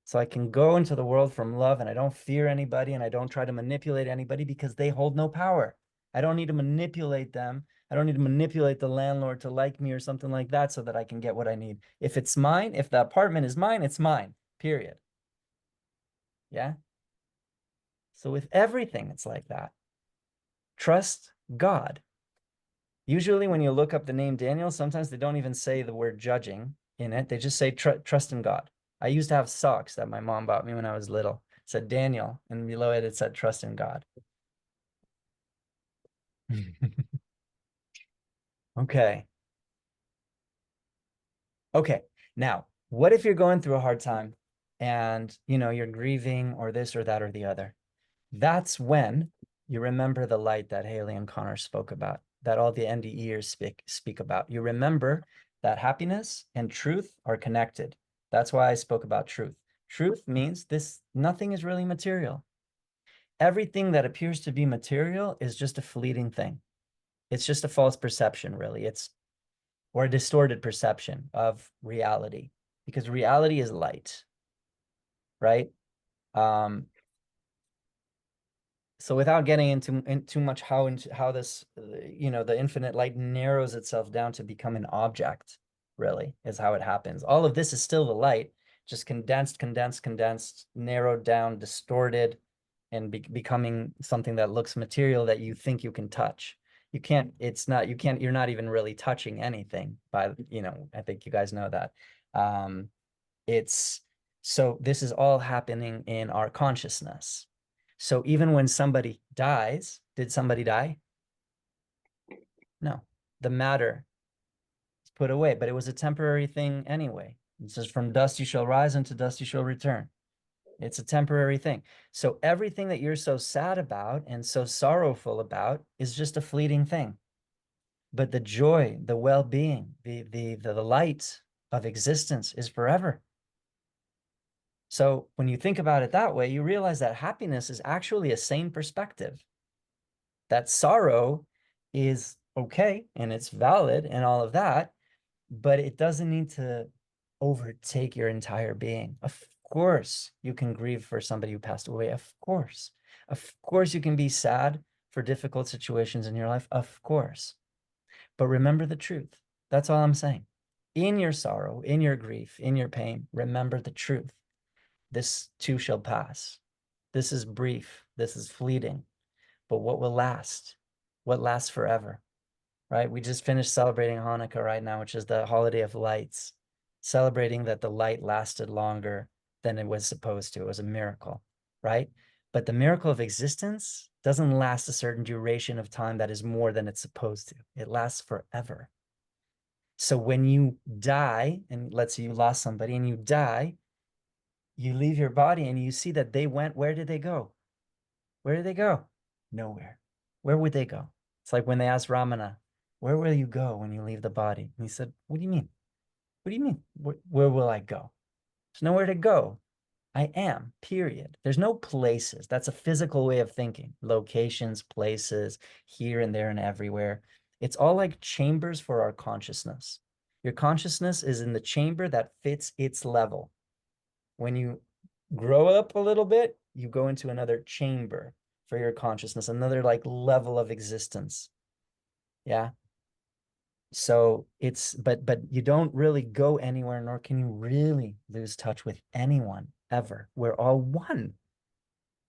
So I can go into the world from love, and I don't fear anybody, and I don't try to manipulate anybody because they hold no power. I don't need to manipulate them. I don't need to manipulate the landlord to like me or something like that so that I can get what I need. If it's mine, if the apartment is mine, it's mine, period. Yeah. So with everything, it's like that. Trust God. Usually when you look up the name Daniel, sometimes they don't even say the word judging in it. They just say trust in God. I used to have socks that my mom bought me when I was little. It said Daniel, and below it, it said trust in God. Okay. Okay. Now, what if you're going through a hard time and, you're grieving or this or that or the other? That's when you remember the light that Haley and Connor spoke about, that all the NDEers speak about. You remember that happiness and truth are connected. That's why I spoke about truth. Truth means nothing is really material. Everything that appears to be material is just a fleeting thing. It's just a false perception, really. Or a distorted perception of reality, because reality is light, right? So without getting into too much how this, the infinite light narrows itself down to become an object, really, is how it happens. All of this is still the light, just condensed, narrowed down, distorted, and becoming something that looks material that you think you can touch. You're not even really touching anything by, I think you guys know that. So this is all happening in our consciousness. So even when somebody dies, did somebody die? No, the matter is put away, but it was a temporary thing anyway. It says, from dust you shall rise and to dust you shall return. It's a temporary thing. So everything that you're so sad about and so sorrowful about is just a fleeting thing. But the joy, the well-being, the light of existence is forever. So when you think about it that way, you realize that happiness is actually a sane perspective. That sorrow is okay and it's valid and all of that, but it doesn't need to overtake your entire being. Of course, you can grieve for somebody who passed away. Of course. Of course, you can be sad for difficult situations in your life. Of course. But remember the truth. That's all I'm saying. In your sorrow, in your grief, in your pain, remember the truth. This too shall pass. This is brief. This is fleeting. But what will last? What lasts forever? Right? We just finished celebrating Hanukkah right now, which is the holiday of lights, celebrating that the light lasted longer than it was supposed to. It was a miracle, right? But the miracle of existence doesn't last a certain duration of time that is more than it's supposed to. It lasts forever. So when you die, and let's say you lost somebody and you die, you leave your body and you see that they went, where did they go? Where did they go? Nowhere. Where would they go? It's like when they asked Ramana, where will you go when you leave the body? And he said, what do you mean? What do you mean? Where will I go? There's nowhere to go. I am, period. There's no places. That's a physical way of thinking. Locations, places, here and there and everywhere. It's all like chambers for our consciousness. Your consciousness is in the chamber that fits its level. When you grow up a little bit, you go into another chamber for your consciousness, another like level of existence. Yeah. So but you don't really go anywhere, nor can you really lose touch with anyone ever. We're all one.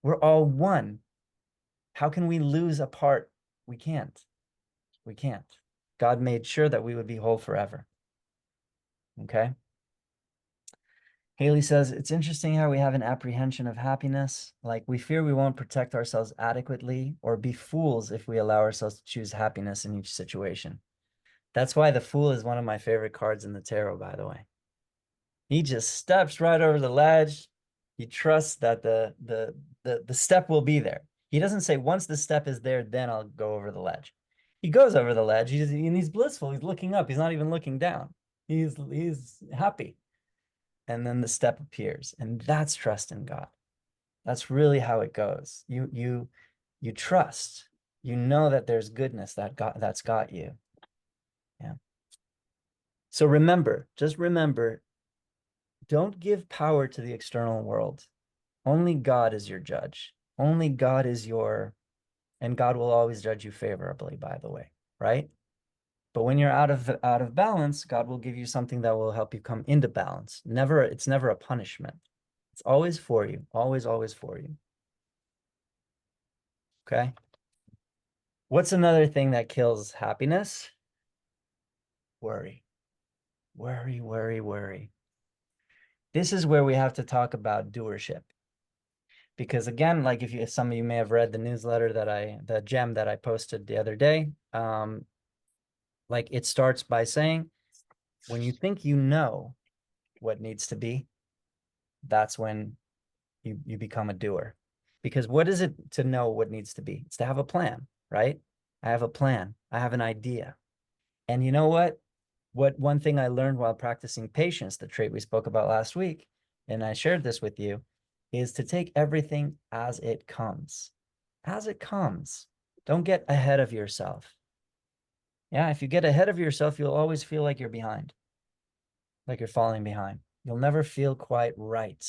We're all one. How can we lose apart? We can't. We can't. God made sure that we would be whole forever. Okay. Haley says, it's interesting how we have an apprehension of happiness. Like we fear we won't protect ourselves adequately or be fools if we allow ourselves to choose happiness in each situation. That's why the Fool is one of my favorite cards in the tarot, by the way. He just steps right over the ledge. He trusts that the step will be there. He doesn't say, once the step is there, then I'll go over the ledge. He goes over the ledge. He's blissful. He's looking up. He's not even looking down. He's happy. And then the step appears. And that's trust in God. That's really how it goes. You trust. You know that there's goodness that's got you. Yeah. So remember, just remember, don't give power to the external world. Only God is your judge. Only God is and God will always judge you favorably, by the way, right? But when you're out of balance, God will give you something that will help you come into balance. It's never a punishment. It's always for you, always, always for you. Okay. What's another thing that kills happiness? Worry. Worry, worry, worry. This is where we have to talk about doership. Because again, like if some of you may have read the newsletter the gem that I posted the other day, like it starts by saying, when you think you know what needs to be, that's when you become a doer. Because what is it to know what needs to be? It's to have a plan, right? I have a plan. I have an idea. And you know what? One thing I learned while practicing patience, the trait we spoke about last week, and I shared this with you, is to take everything as it comes. As it comes. Don't get ahead of yourself. Yeah, if you get ahead of yourself, you'll always feel like you're behind, like you're falling behind. You'll never feel quite right.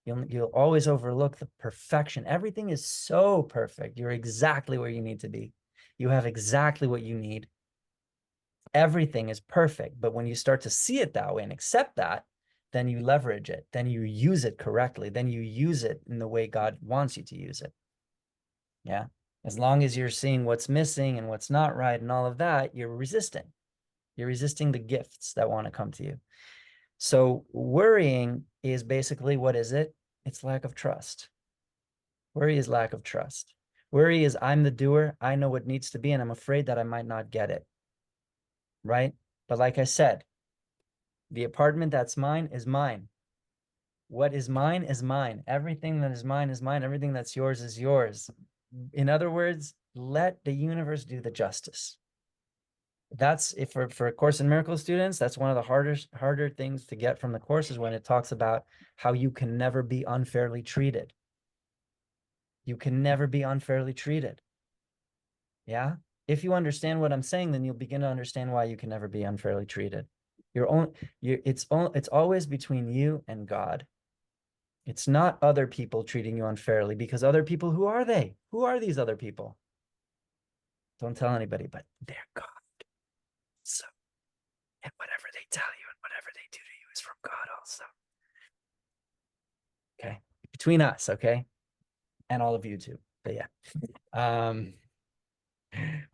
You'll always overlook the perfection. Everything is so perfect. You're exactly where you need to be. You have exactly what you need. Everything is perfect. But when you start to see it that way and accept that, then you leverage it. Then you use it correctly. Then you use it in the way God wants you to use it. Yeah. As long as you're seeing what's missing and what's not right and all of that, you're resisting. You're resisting the gifts that want to come to you. So worrying is basically, what is it? It's lack of trust. Worry is lack of trust. Worry is, I'm the doer. I know what needs to be, and I'm afraid that I might not get it. Right? But like I said, the apartment that's mine is mine. What is mine is mine. Everything that is mine is mine. Everything that's yours is yours. In other words, let the universe do the justice. That's if for Course in Miracles students, that's one of the harder things to get from the course, is when it talks about how you can never be unfairly treated. You can never be unfairly treated. Yeah. If you understand what I'm saying, then you'll begin to understand why you can never be unfairly treated. It's always between you and God. It's not other people treating you unfairly, because other people, who are they? Who are these other people? Don't tell anybody, but they're God. So, and whatever they tell you and whatever they do to you is from God also. Okay. Between us, okay? And all of you too. But yeah. All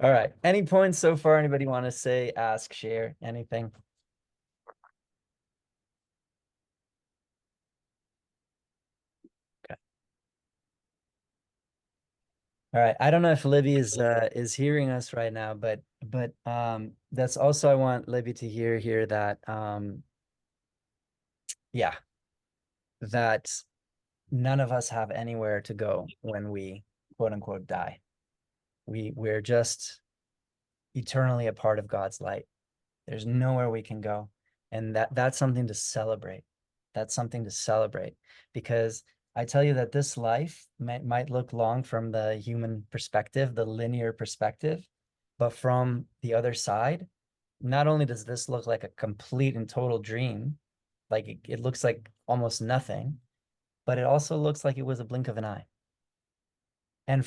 right. Any points so far? Anybody want to say, ask, share, anything? Okay. All right. I don't know if Libby is hearing us right now, but that's also, I want Libby to hear here that yeah, that none of us have anywhere to go when we quote unquote die. We're just eternally a part of God's light. There's nowhere we can go. And that's something to celebrate. That's something to celebrate, because I tell you that this life might look long from the human perspective, the linear perspective, but from the other side, not only does this look like a complete and total dream, like it looks like almost nothing, but it also looks like it was a blink of an eye. And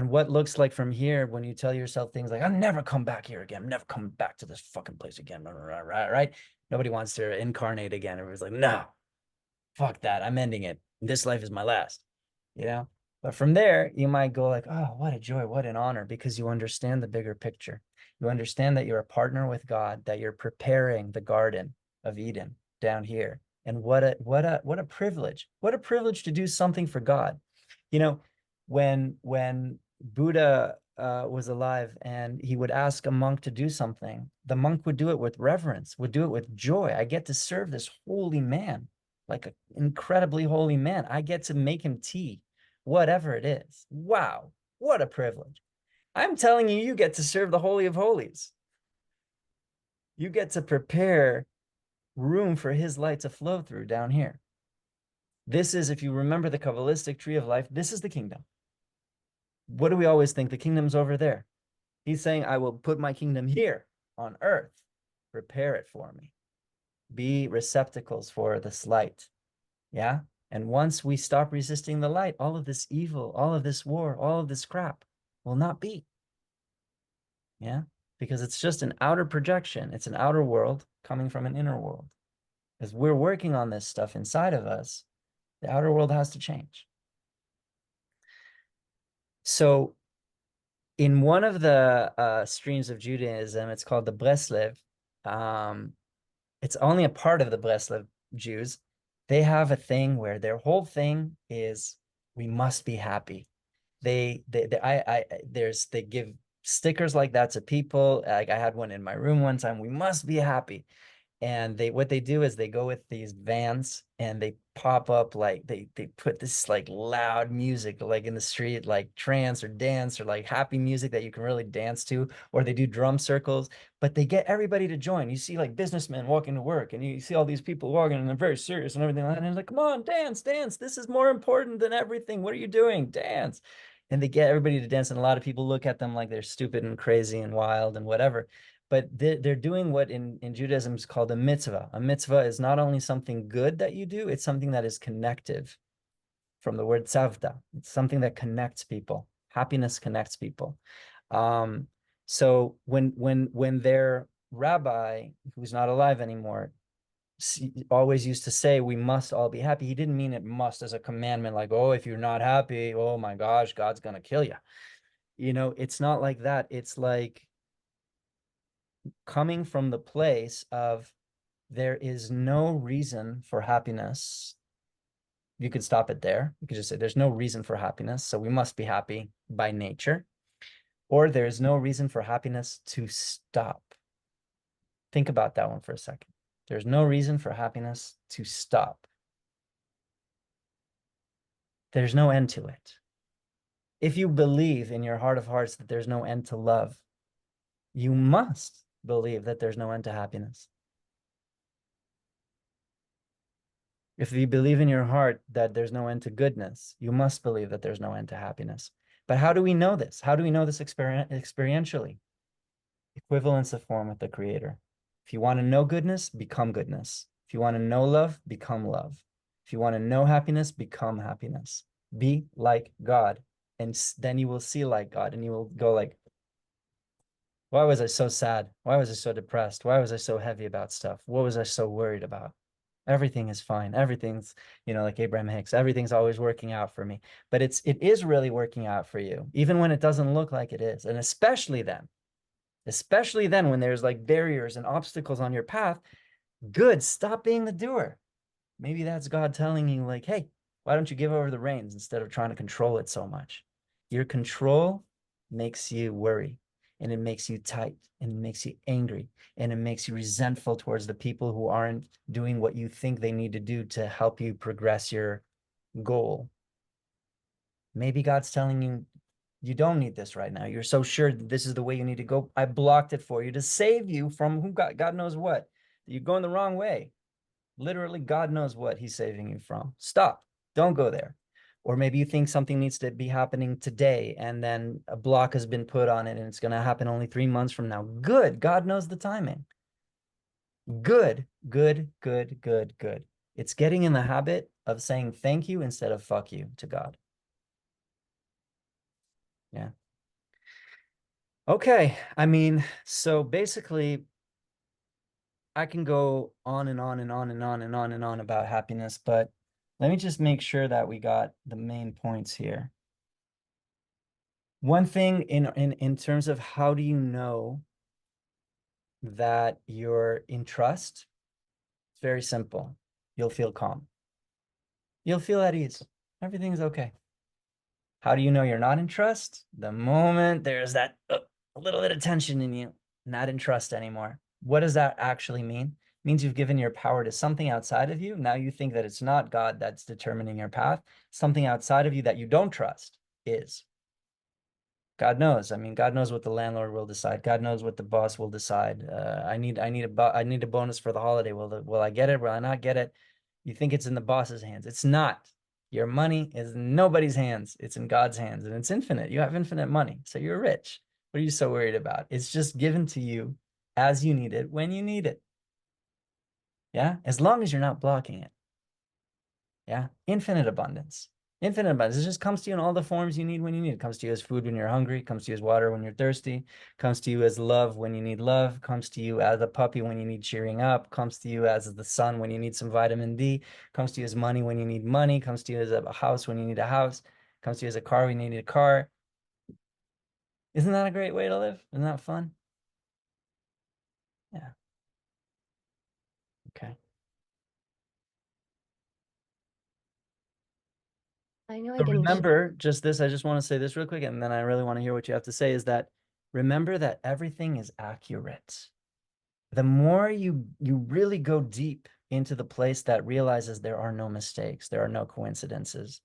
what looks like from here, when you tell yourself things like, I'll never come back here again, I'm never coming back to this fucking place again, right? Nobody wants to incarnate again. Everybody's like, no, fuck that, I'm ending it. This life is my last, you know? But from there, you might go like, oh, what a joy, what an honor, because you understand the bigger picture. You understand that you're a partner with God, that you're preparing the Garden of Eden down here. And what a privilege. What a privilege to do something for God. You know, when Buddha was alive and he would ask a monk to do something, the monk would do it with reverence, would do it with joy. I get to serve this holy man, like an incredibly holy man. I get to make him tea, whatever it is. Wow, what a privilege. I'm telling you, you get to serve the Holy of Holies. You get to prepare room for his light to flow through down here. This is, if you remember the Kabbalistic tree of life, this is the kingdom. What do we always think? The kingdom's over there. He's saying, I will put my kingdom here on earth. Prepare it for me. be receptacles for this light. Yeah. And once we stop resisting the light, all of this evil, all of this war, all of this crap will not be. Yeah. Because it's just an outer projection. It's an outer world coming from an inner world. As we're working on this stuff inside of us, the outer world has to change. So in one of the streams of Judaism, it's called the Breslev. It's only a part of the Breslev Jews. They have a thing where their whole thing is we must be happy. They give stickers like that to people. Like I had one in my room one time. We must be happy. And what they do is they go with these vans and they pop up like they put this like loud music like in the street, like trance or dance or like happy music that you can really dance to, or they do drum circles, but they get everybody to join. You see like businessmen walking to work and you see all these people walking and they're very serious and everything like that. And they're like, come on, dance, dance. This is more important than everything. What are you doing? Dance. And they get everybody to dance. And a lot of people look at them like they're stupid and crazy and wild and whatever. But they're doing what in Judaism is called a mitzvah. A mitzvah is not only something good that you do, it's something that is connective from the word tzavta. It's something that connects people. Happiness connects people. So when their rabbi, who's not alive anymore, always used to say, we must all be happy. He didn't mean it must as a commandment, like, oh, if you're not happy, oh my gosh, God's going to kill you. You know, it's not like that. It's like, coming from the place of there is no reason for happiness. You could stop it there. You could just say there's no reason for happiness, so we must be happy by nature. Or there is no reason for happiness to stop. Think about that one for a second. There's no reason for happiness to stop. There's no end to it. If you believe in your heart of hearts that there's no end to love, you must believe that there's no end to happiness. If you believe in your heart that there's no end to goodness, you must believe that there's no end to happiness. But how do we know this? How do we know this experientially? Equivalence of form with the Creator. If you want to know goodness, become goodness. If you want to know love, become love. If you want to know happiness, become happiness. Be like God. And then you will see like God and you will go like, why was I so sad? Why was I so depressed? Why was I so heavy about stuff? What was I so worried about? Everything is fine. Everything's, like Abraham Hicks, everything's always working out for me. But it is really working out for you, even when it doesn't look like it is. And especially then when there's like barriers and obstacles on your path, good, stop being the doer. Maybe that's God telling you like, hey, why don't you give over the reins instead of trying to control it so much? Your control makes you worry. And it makes you tight, and it makes you angry, and it makes you resentful towards the people who aren't doing what you think they need to do to help you progress your goal. Maybe God's telling you, you don't need this right now. You're so sure that this is the way you need to go. I blocked it for you to save you from God knows what. You're going the wrong way. Literally, God knows what he's saving you from. Stop. Don't go there. Or maybe you think something needs to be happening today and then a block has been put on it and it's going to happen only 3 months from now. Good. God knows the timing. Good, good, good, good, good. It's getting in the habit of saying thank you instead of fuck you to God. Yeah. Okay. I mean, so basically, I can go on and on and on and on and on and on about happiness, but let me just make sure that we got the main points here. One thing in terms of how do you know that you're in trust? It's very simple. You'll feel calm. You'll feel at ease. Everything's okay. How do you know you're not in trust? The moment there's that a little bit of tension in you, not in trust anymore. What does that actually mean? It means you've given your power to something outside of you. Now you think that it's not God that's determining your path. Something outside of you that you don't trust is. God knows. I mean, God knows what the landlord will decide. God knows what the boss will decide. I need a bonus for the holiday. Will I get it? Will I not get it? You think it's in the boss's hands. It's not. Your money is in nobody's hands. It's in God's hands, and it's infinite. You have infinite money, so you're rich. What are you so worried about? It's just given to you as you need it when you need it. Yeah, as long as you're not blocking it. Yeah, infinite abundance. Infinite abundance. It just comes to you in all the forms you need when you need it. It comes to you as food when you're hungry, comes to you as water when you're thirsty, comes to you as love when you need love, comes to you as a puppy when you need cheering up, comes to you as the sun when you need some vitamin D, comes to you as money when you need money, comes to you as a house when you need a house, comes to you as a car when you need a car. Isn't that a great way to live? Isn't that fun? Yeah. Okay. I know I So didn't. remember just this, I just want to say this real quick, and then I really want to hear what you have to say, is that remember that everything is accurate. The more you really go deep into the place that realizes there are no mistakes, there are no coincidences,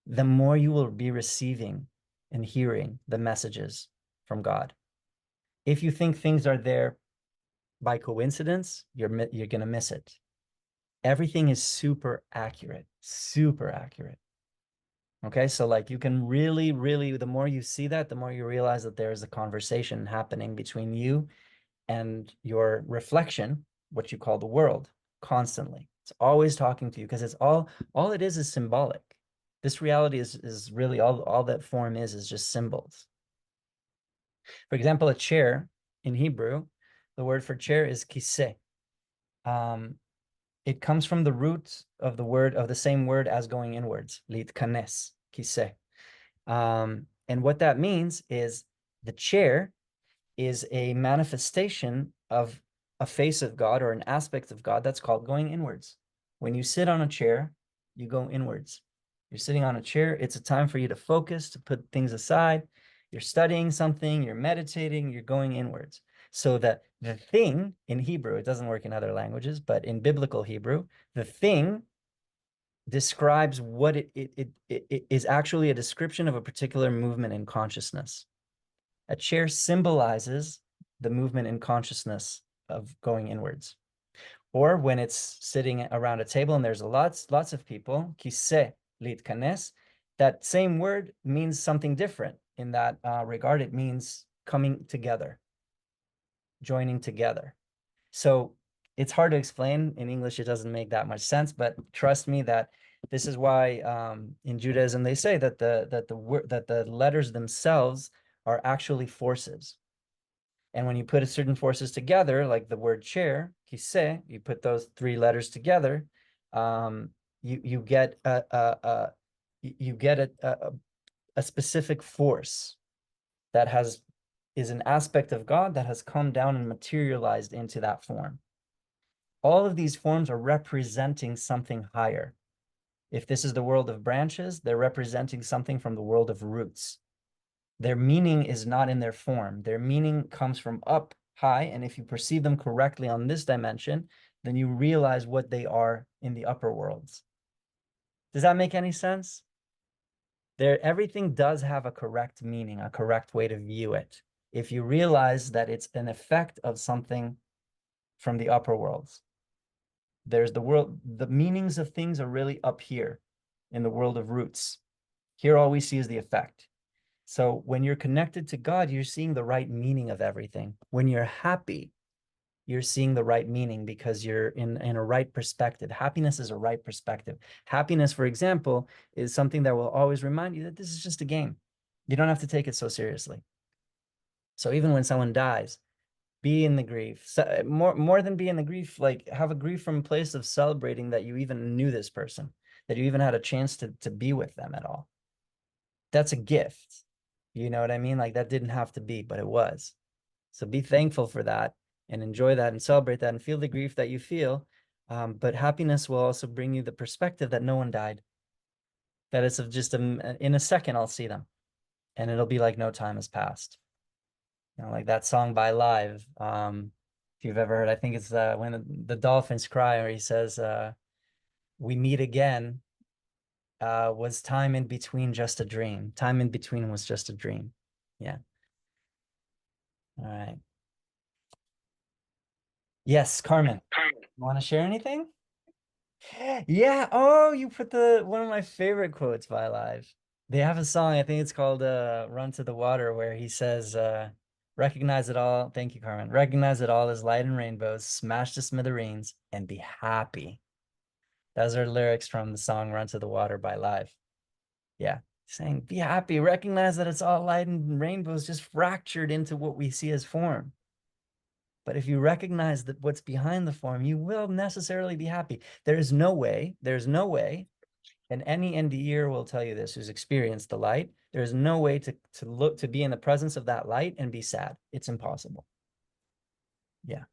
the more you will be receiving and hearing the messages from God. If you think things are there by coincidence, you're going to miss it. Everything is super accurate, super accurate. Okay, so like you can really, really, the more you see that, the more you realize that there is a conversation happening between you and your reflection, what you call the world, constantly. It's always talking to you because it's all it is symbolic. This reality is really all that form is just symbols. For example, a chair in Hebrew, the word for chair is kiseh. It comes from the root of the same word as going inwards, litkanes, kiseh. And what that means is the chair is a manifestation of a face of God or an aspect of God that's called going inwards. When you sit on a chair, you go inwards. You're sitting on a chair. It's a time for you to focus, to put things aside. You're studying something, you're meditating, you're going inwards. So that the thing in Hebrew, it doesn't work in other languages, but in biblical Hebrew, the thing describes what it is actually a description of a particular movement in consciousness. A chair symbolizes the movement in consciousness of going inwards. Or when it's sitting around a table and there's lots of people, kiseh litkanes, that same word means something different in that regard. It means coming together, joining together. So it's hard to explain in English. It doesn't make that much sense, but trust me that this is why in Judaism they say that the letters themselves are actually forces. And when you put certain forces together, like the word chair, kiseh, you put those three letters together, you get a specific force that is an aspect of God that has come down and materialized into that form. All of these forms are representing something higher. If this is the world of branches, they're representing something from the world of roots. Their meaning is not in their form. Their meaning comes from up high, and if you perceive them correctly on this dimension, then you realize what they are in the upper worlds. Does that make any sense? Everything does have a correct meaning, a correct way to view it. If you realize that it's an effect of something from the upper worlds. There's the meanings of things are really up here in the world of roots. Here, all we see is the effect. So when you're connected to God, you're seeing the right meaning of everything. When you're happy, you're seeing the right meaning because you're in a right perspective. Happiness is a right perspective. Happiness, for example, is something that will always remind you that this is just a game. You don't have to take it so seriously. So even when someone dies, be in the grief. So more than be in the grief, like have a grief from a place of celebrating that you even knew this person, that you even had a chance to be with them at all. That's a gift. You know what I mean? Like that didn't have to be, but it was. So be thankful for that and enjoy that and celebrate that and feel the grief that you feel. But happiness will also bring you the perspective that no one died. That it's of just in a second, I'll see them. And it'll be like no time has passed. You know, like that song by Live. If you've ever heard, I think it's when the dolphins cry, where he says, we meet again. Was time in between just a dream? Time in between was just a dream. Yeah. All right. Yes, Carmen. You want to share anything? Yeah. Oh, you put one of my favorite quotes by Live. They have a song, I think it's called Run to the Water, where he says, Recognize it all. Thank you, Carmen. Recognize it all as light and rainbows, smash to smithereens, and be happy. Those are lyrics from the song Run to the Water by Live. Yeah. Saying, be happy. Recognize that it's all light and rainbows just fractured into what we see as form. But if you recognize that what's behind the form, you will necessarily be happy. there's no way, and any NDEer will tell you this who's experienced the light, there's no way to be in the presence of that light and be sad. It's impossible. Yeah.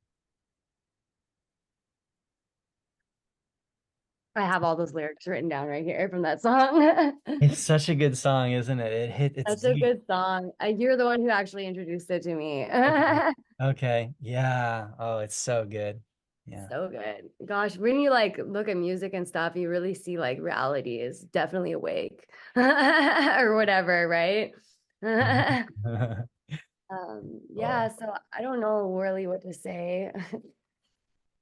I have all those lyrics written down right here from that song. It's such a good song, isn't it? It's Such a deep. good song. You're the one who actually introduced it to me. Okay. Okay. Yeah. Oh, it's so good. Yeah. So good. Gosh, when you like look at music and stuff, you really see like reality is definitely awake or whatever, right? Yeah, so I don't know really what to say.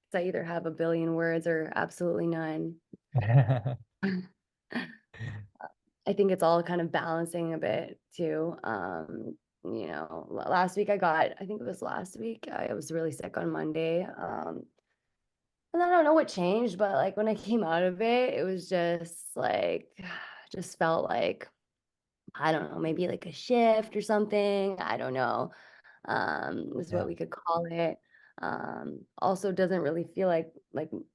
'Cause I either have a billion words or absolutely none. I think it's all kind of balancing a bit too. You know, last week I think it was last week, I was really sick on Monday. And I don't know what changed, but like when I came out of it, it was just like, just felt like, I don't know, maybe like a shift or something. I don't know. Is Yeah. what we could call it. Also doesn't really feel like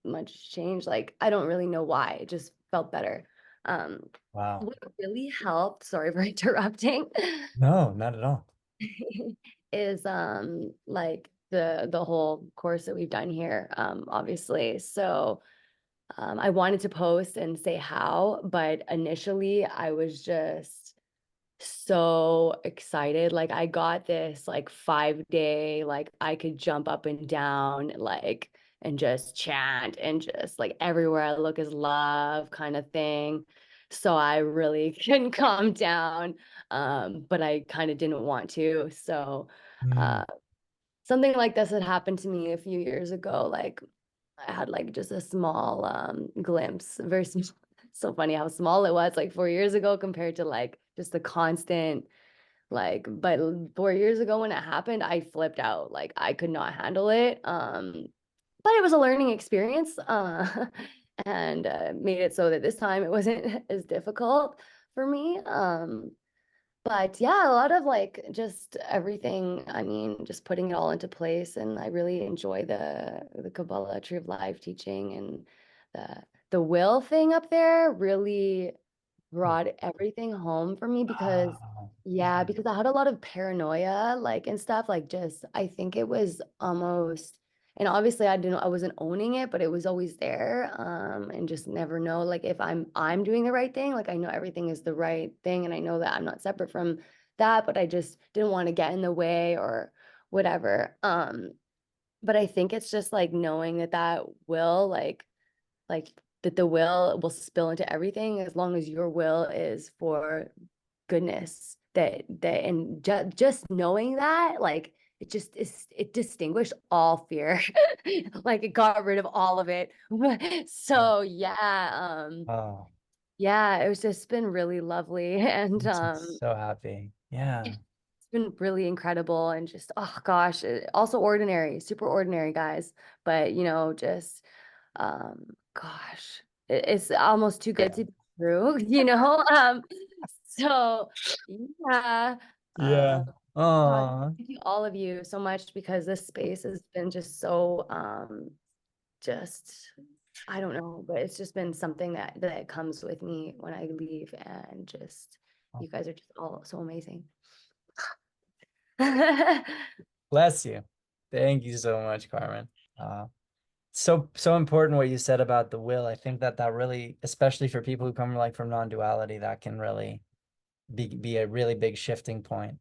much change. Like I don't really know why. It just felt better. Um, Wow. what really helped, sorry for interrupting, No, not at all. is like the whole course that we've done here, obviously. So I wanted to post and say how, but initially I was just so excited. Like I got this like 5 day, like I could jump up and down, like and just chant and just like everywhere I look is love kind of thing. So I really couldn't calm down. But I kind of didn't want to. So Mm. uh something like this had happened to me a few years ago. Like I had like just a small glimpse, very small. So funny how small it was like 4 years ago compared to like just the constant like, but 4 years ago when it happened, I flipped out. Like I could not handle it. But it was a learning experience, and made it so that this time it wasn't as difficult for me. But yeah, a lot of like just everything. I mean, just putting it all into place, and I really enjoy the Kabbalah Tree of Life teaching, and the will thing up there really brought everything home for me because Wow. yeah, because I had a lot of paranoia like and stuff like just I think it was almost, and obviously I wasn't owning it, but it was always there, and just never know like if I'm doing the right thing. Like I know everything is the right thing and I know that I'm not separate from that, but I just didn't want to get in the way or whatever. But I think it's just like knowing that that will like that the will spill into everything as long as your will is for goodness, that and just knowing that like it just is, it distinguished all fear. Like it got rid of all of it. So yeah, Oh, yeah, it was just been really lovely. And makes me so happy. Yeah. it's been really incredible and just oh gosh, also ordinary, super ordinary guys, but you know just gosh, it's almost too good to be true, you know. So yeah, Yeah. gosh, Oh, thank you all of you so much because this space has been just so just I don't know, but it's just been something that comes with me when I leave, and just you guys are just all so amazing. bless you. Thank you so much, Carmen. So important what you said about the will. I think that really, especially for people who come like from non-duality, that can really be a really big shifting point.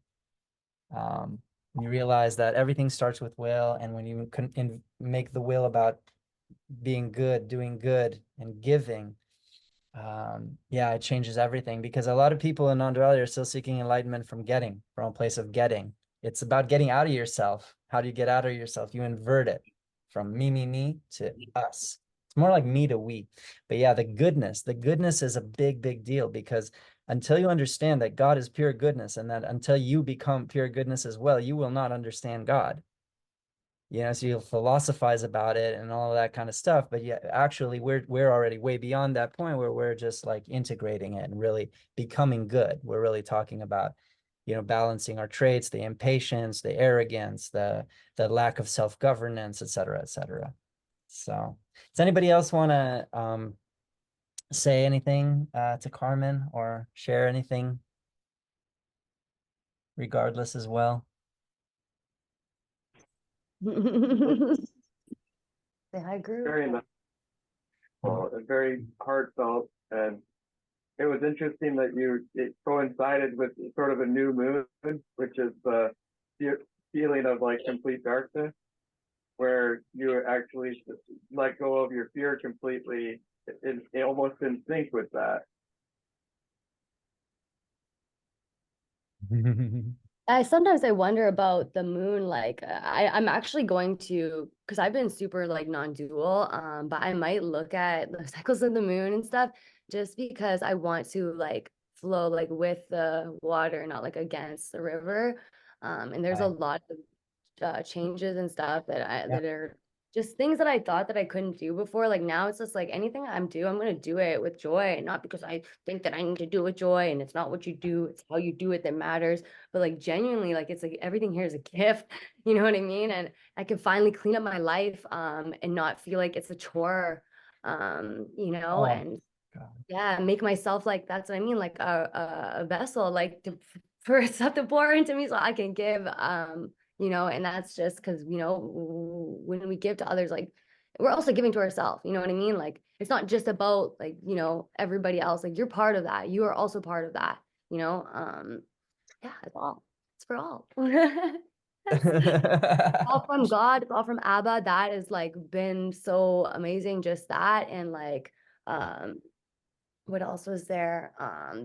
You realize that everything starts with will, and when you can make the will about being good, doing good, and giving, yeah, it changes everything, because a lot of people in non-duality are still seeking enlightenment from a place of getting. It's about getting out of yourself. How do you get out of yourself? You invert it from me to us. It's more like me to we. But yeah, the goodness is a big deal, because until you understand that God is pure goodness, and that until you become pure goodness as well, you will not understand God. So you'll philosophize about it and all of that kind of stuff. But yeah, actually we're already way beyond that point where we're just like integrating it and really becoming good. We're really talking about, balancing our traits, the impatience, the arrogance, the lack of self-governance, et cetera, et cetera. So does anybody else want to say anything to Carmen, or share anything regardless as well? Say hi, group. Very nice, and very heartfelt, and it was interesting that it coincided with sort of a new moon, which is the feeling of like complete darkness, where you actually let go of your fear completely, almost in sync with that. Sometimes I wonder about the moon. Like I'm actually going to, because I've been super like non-dual, but I might look at the cycles of the moon and stuff, just because I want to like flow like with the water, not like against the river. And there's a Right. lot of changes and stuff Yeah. that are just things that I thought that I couldn't do before. Like now it's just like anything I'm gonna do it with joy, and not because I think that I need to do it with joy, and it's not what you do, it's how you do it that matters. But like genuinely, like it's like everything here is a gift, you know what I mean? And I can finally clean up my life and not feel like it's a chore, Oh, and God. yeah, make myself like, that's what I mean, like a vessel, like for stuff to pour into me so I can give, and that's just because, when we give to others, like we're also giving to ourselves, you know what I mean? Like it's not just about like, everybody else, like you're part of that. You are also part of that, yeah, it's for all. All from God, it's all from Abba. That has like been so amazing, just that. And like, what else was there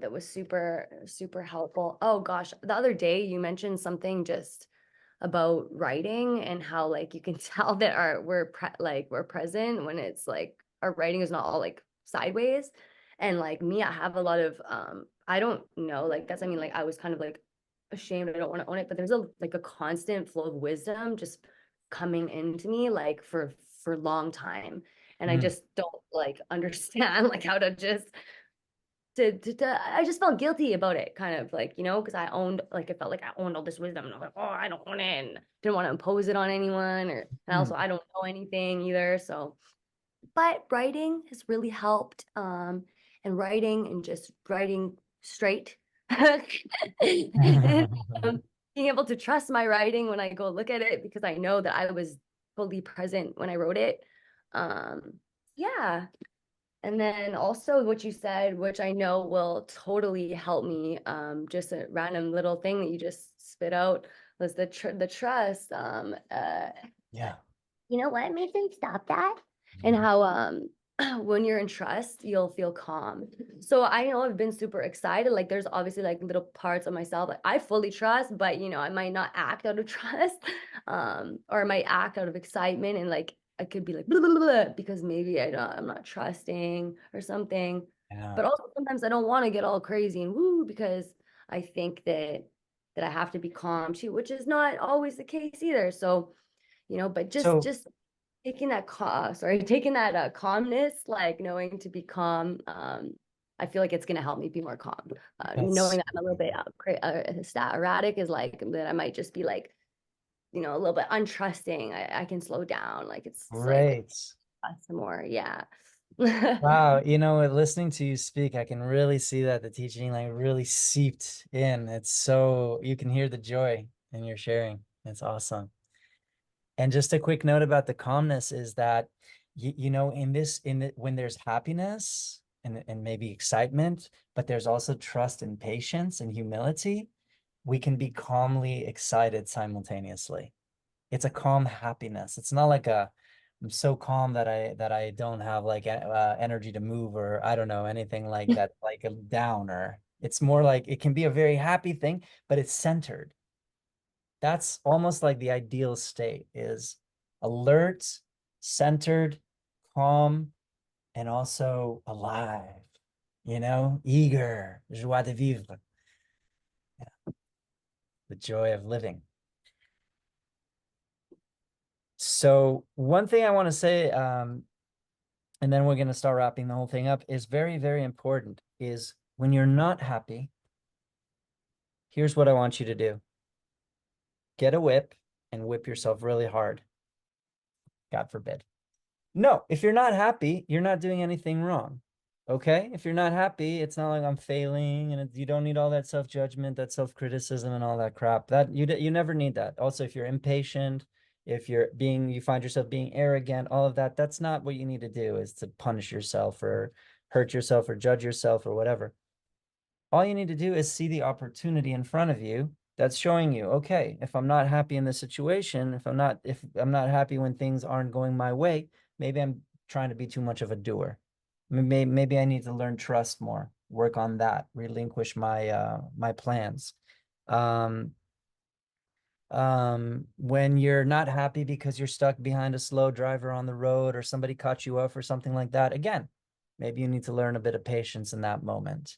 that was super helpful? Oh gosh, the other day you mentioned something just about writing, and how like you can tell that we're present when it's like our writing is not all like sideways. And like me, I have a lot of I don't know, like that's, I mean, like I was kind of like ashamed, I don't want to own it, but there's a constant flow of wisdom just coming into me like for a long time. And I Mm. just don't like understand like how to just I just felt guilty about it, kind of like, because I owned, like, it felt like I owned all this wisdom, and I was like, oh, I don't want it, and didn't want to impose it on anyone, and also Mm. I don't know anything either. So, but writing has really helped, and writing and just writing straight, and, being able to trust my writing when I go look at it, because I know that I was fully present when I wrote it. Yeah. And then also what you said, which I know will totally help me, just a random little thing that you just spit out, was the trust. Yeah. You know what? Mason, stop that. And how when you're in trust, you'll feel calm. So I know I've been super excited. Like there's obviously like little parts of myself that I fully trust, but I might not act out of trust, or I might act out of excitement, and like I could be like blah, blah, blah, blah, because maybe I'm not trusting or something. Yeah. But also sometimes I don't want to get all crazy and woo, because I think that I have to be calm too, which is not always the case either. So but just So, just taking that calmness, like knowing to be calm, I feel like it's going to help me be more calm, knowing that's that I'm a little bit erratic, is like that I might just be like, a little bit untrusting. I can slow down, like it's like great. some more, yeah. Wow, listening to you speak, I can really see that the teaching like really seeped in. It's so you can hear the joy in your sharing. It's awesome. And just a quick note about the calmness is that when there's happiness and maybe excitement, but there's also trust and patience and humility, we can be calmly excited simultaneously. It's a calm happiness. It's not like I'm so calm that I don't have like energy to move, or I don't know, anything like that, like a downer. It's more like it can be a very happy thing, but it's centered. That's almost like the ideal state is alert, centered, calm, and also alive, eager, joie de vivre, the joy of living. So one thing I want to say, and then we're going to start wrapping the whole thing up, is very, very important, is when you're not happy, here's what I want you to do. Get a whip and whip yourself really hard. God forbid. No, if you're not happy, you're not doing anything wrong. Okay? If you're not happy, it's not like I'm failing, and you don't need all that self-judgment, that self-criticism and all that crap. That you never need that. Also, if you're impatient, if you find yourself being arrogant, all of that, that's not what you need to do, is to punish yourself or hurt yourself or judge yourself or whatever. All you need to do is see the opportunity in front of you that's showing you, okay, if I'm not happy in this situation, if I'm not happy when things aren't going my way, maybe I'm trying to be too much of a doer. Maybe I need to learn trust more, work on that, relinquish my my plans. When you're not happy because you're stuck behind a slow driver on the road, or somebody cut you off or something like that, again, maybe you need to learn a bit of patience in that moment.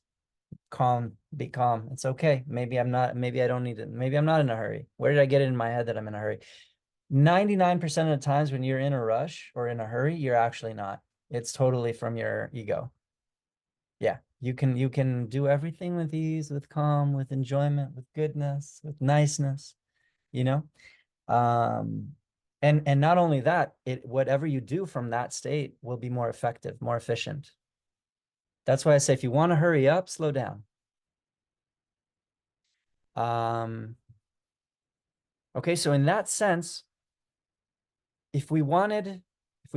Be calm. It's okay. Maybe I don't need it. Maybe I'm not in a hurry. Where did I get it in my head that I'm in a hurry? 99% of the times when you're in a rush or in a hurry, you're actually not. It's totally from your ego. Yeah, you can do everything with ease, with calm, with enjoyment, with goodness, with niceness, you know? And not only that, whatever you do from that state will be more effective, more efficient. That's why I say, if you want to hurry up, slow down. Okay, so in that sense, if we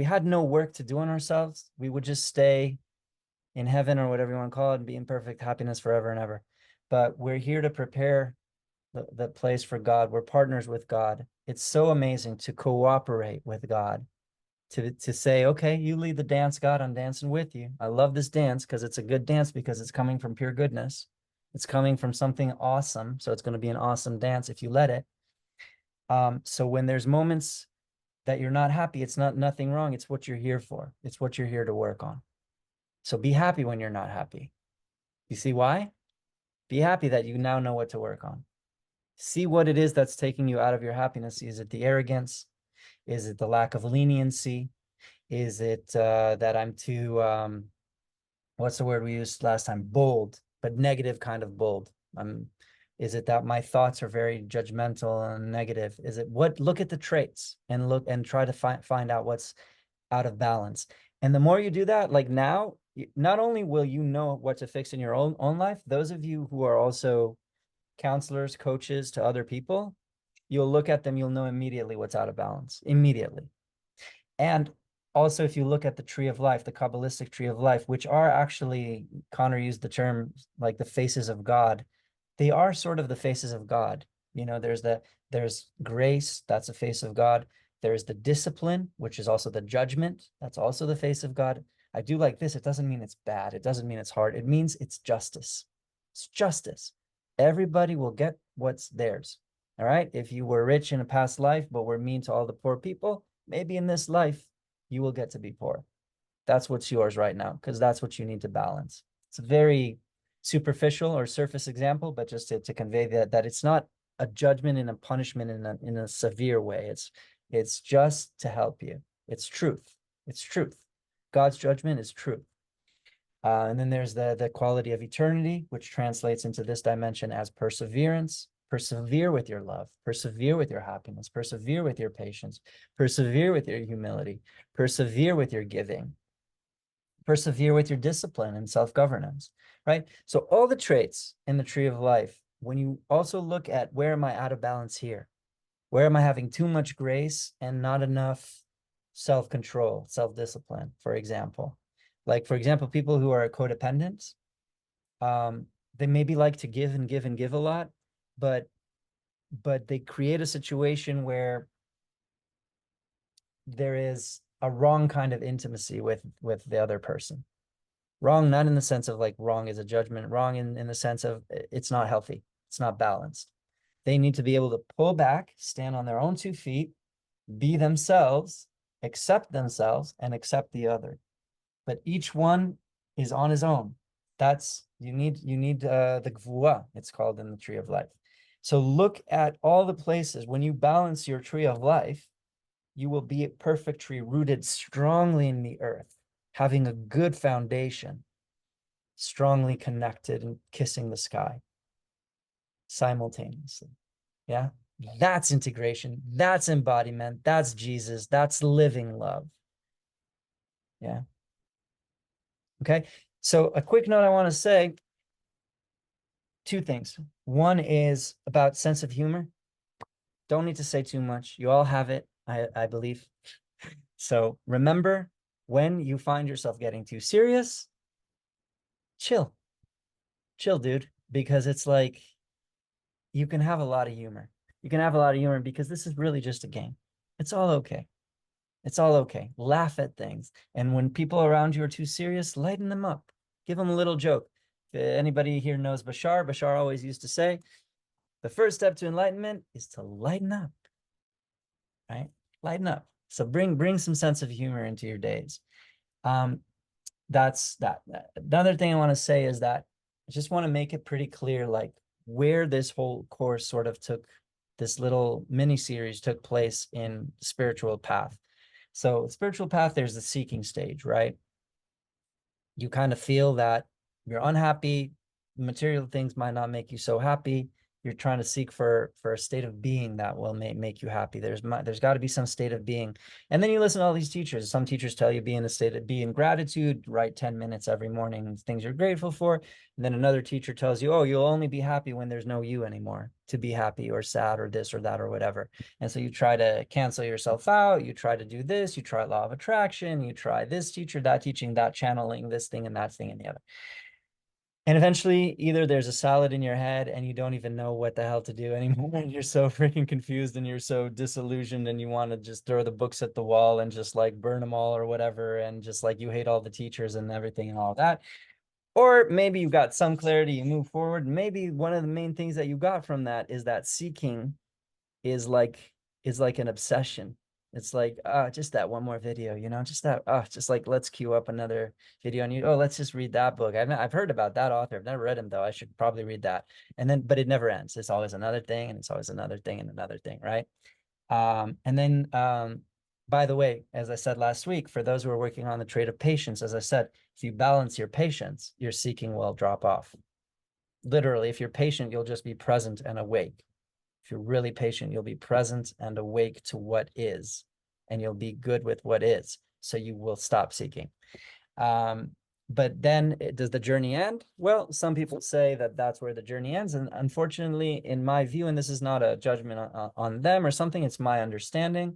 had no work to do on ourselves, we would just stay in heaven, or whatever you want to call it, and be in perfect happiness forever and ever. But we're here to prepare the place for God. We're partners with God. It's so amazing to cooperate with God, to say, okay, you lead the dance, God, I'm dancing with you. I love this dance because it's a good dance, because it's coming from pure goodness. It's coming from something awesome. So it's going to be an awesome dance if you let it. So when there's moments that you're not happy, it's nothing wrong. It's what you're here for. It's what you're here to work on. So be happy when you're not happy. You see why? Be happy that you now know what to work on. See what it is that's taking you out of your happiness. Is it the arrogance? Is it the lack of leniency? Is it that I'm too, what's the word we used last time? Bold, but negative kind of bold. Is it that my thoughts are very judgmental and negative? Is it look at the traits and look and try to find out what's out of balance. And the more you do that, like now, not only will you know what to fix in your own life, those of you who are also counselors, coaches to other people, you'll look at them, you'll know immediately what's out of balance, immediately. And also, if you look at the tree of life, the Kabbalistic tree of life, which are actually, Connor used the term like the faces of God, they are sort of the faces of God. There's grace, that's a face of God. There's the discipline, which is also the judgment. That's also the face of God. I do like this. It doesn't mean it's bad. It doesn't mean it's hard. It means it's justice. It's justice. Everybody will get what's theirs. All right. If you were rich in a past life, but were mean to all the poor people, maybe in this life, you will get to be poor. That's what's yours right now, because that's what you need to balance. It's a very superficial or surface example, but just to convey that it's not a judgment and a punishment in a severe way. It's just to help you. It's truth. It's truth. God's judgment is truth. And then there's the quality of eternity, which translates into this dimension as perseverance. Persevere with your love. Persevere with your happiness. Persevere with your patience. Persevere with your humility. Persevere with your giving. Persevere with your discipline and self-governance, right? So all the traits in the tree of life, when you also look at, where am I out of balance here? Where am I having too much grace and not enough self-control, self-discipline, for example? Like, for example, people who are codependent, they maybe like to give and give and give a lot, but they create a situation where there is a wrong kind of intimacy with the other person. Wrong, not in the sense of like wrong is a judgment, wrong in the sense of it's not healthy, it's not balanced. They need to be able to pull back, stand on their own 2 feet, be themselves, accept themselves, and accept the other. but each one is on his own. That's, you need the gvura, it's called in the tree of life. So look at all the places. When you balance your tree of life, you will be a perfect tree rooted strongly in the earth, having a good foundation, strongly connected and kissing the sky simultaneously. Yeah, that's integration, that's embodiment, that's Jesus, that's living love. Yeah. Okay, so a quick note I want to say, two things. One is about sense of humor. Don't need to say too much. You all have it, I believe. So remember, when you find yourself getting too serious, chill. Chill, dude, because it's like you can have a lot of humor. You can have a lot of humor because this is really just a game. It's all okay. It's all okay. Laugh at things. And when people around you are too serious, lighten them up. Give them a little joke. If anybody here knows Bashar always used to say, the first step to enlightenment is to lighten up, right? Lighten up. So bring some sense of humor into your days. That's that. Another thing I want to say is that I just want to make it pretty clear, like where this whole course sort of took, this little mini series took place in spiritual path. So spiritual path, there's the seeking stage, right? You kind of feel that you're unhappy, material things might not make you so happy. You're trying to seek for a state of being that will make you happy. There's got to be some state of being. And then you listen to all these teachers. Some teachers tell you be in a state of, be in gratitude, write 10 minutes every morning, things you're grateful for. And then another teacher tells you, oh, you'll only be happy when there's no you anymore to be happy or sad or this or that or whatever. And so you try to cancel yourself out. You try to do this. You try law of attraction. You try this teacher, that teaching, that channeling, this thing and that thing and the other. And eventually, either there's a salad in your head and you don't even know what the hell to do anymore. And you're so freaking confused and you're so disillusioned and you want to just throw the books at the wall and just like burn them all or whatever. And just like you hate all the teachers and everything and all that. Or maybe you got some clarity, you move forward. Maybe one of the main things that you got from that is that seeking is like an obsession. It's like, just that one more video, just that, just like, let's queue up another video on you. Oh, let's just read that book. I've heard about that author. I've never read him though. I should probably read that. And then, but it never ends. It's always another thing and it's always another thing and another thing, right? And then, by the way, as I said last week, for those who are working on the trait of patience, as I said, if you balance your patience, your seeking will drop off. Literally, if you're patient, you'll just be present and awake. If you're really patient, you'll be present and awake to what is, and you'll be good with what is. So you will stop seeking. But then does the journey end? Well, some people say that that's where the journey ends. And unfortunately, in my view, and this is not a judgment on them or something, it's my understanding,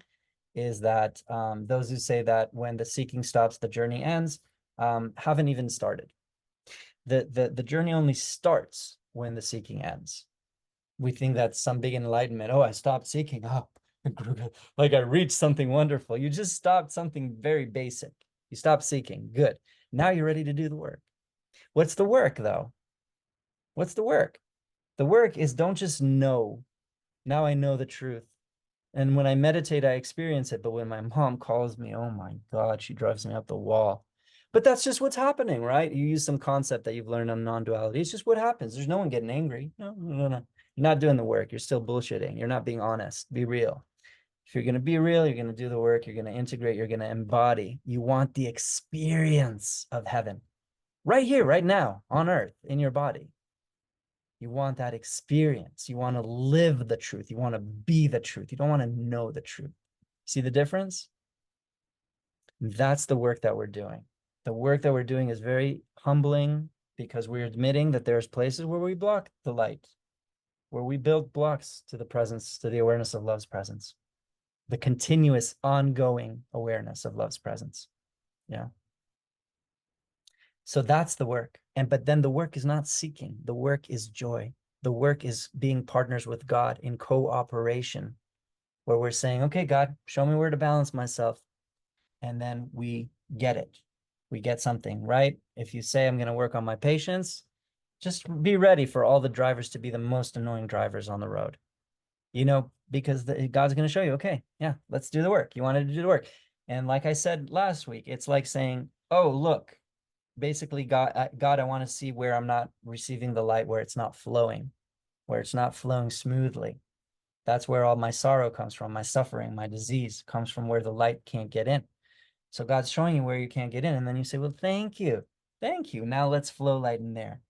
is that those who say that when the seeking stops, the journey ends, haven't even started. The journey only starts when the seeking ends. We think that's some big enlightenment. Oh, I stopped seeking. Oh, like I reached something wonderful. You just stopped something very basic. You stopped seeking. Good. Now you're ready to do the work. What's the work, though? What's the work? The work is don't just know. Now I know the truth. And when I meditate, I experience it. But when my mom calls me, oh my God, she drives me up the wall. But that's just what's happening, right? You use some concept that you've learned on non-duality. It's just what happens. There's no one getting angry. No. You're not doing the work. You're still bullshitting. You're not being honest. Be real. If you're going to be real, you're going to do the work. You're going to integrate. You're going to embody. You want the experience of heaven right here, right now on earth in your body. You want that experience. You want to live the truth. You want to be the truth. You don't want to know the truth. See the difference? That's the work that we're doing. The work that we're doing is very humbling because we're admitting that there's places where we block the light, where we build blocks to the presence, to the awareness of love's presence, the continuous ongoing awareness of love's presence. Yeah. So that's the work. But then the work is not seeking. The work is joy. The work is being partners with God in cooperation, where we're saying, okay, God, show me where to balance myself. And then we get it. We get something, right? If you say, I'm going to work on my patience, just be ready for all the drivers to be the most annoying drivers on the road, because God's going to show you, okay, yeah, let's do the work. You wanted to do the work. And like I said last week, it's like saying, oh, look, basically God, I want to see where I'm not receiving the light, where it's not flowing smoothly. That's where all my sorrow comes from, my suffering, my disease comes from where the light can't get in. So God's showing you where you can't get in. And then you say, well, thank you. Thank you. Now let's flow light in there.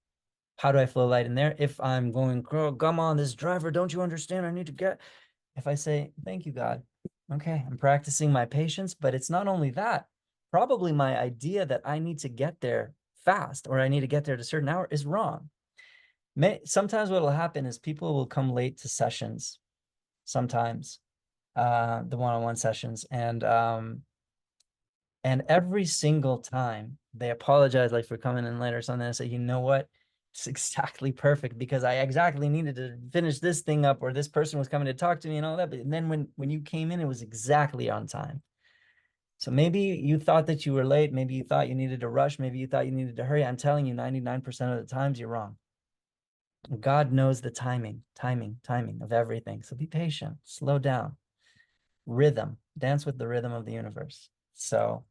How do I flow light in there? If I'm going, oh, come on, this driver, don't you understand? I need to get, if I say, thank you, God. Okay, I'm practicing my patience, but it's not only that. Probably my idea that I need to get there fast or I need to get there at a certain hour is wrong. Sometimes what will happen is people will come late to sessions, sometimes, the one-on-one sessions, and every single time they apologize, like for coming in late or something, and say, you know what? It's exactly perfect because I exactly needed to finish this thing up, or this person was coming to talk to me and all that. But then when you came in, it was exactly on time. So maybe you thought that you were late. Maybe you thought you needed to rush. Maybe you thought you needed to hurry. I'm telling you, 99% of the times you're wrong. God knows the timing of everything. So be patient, slow down, rhythm, dance with the rhythm of the universe. So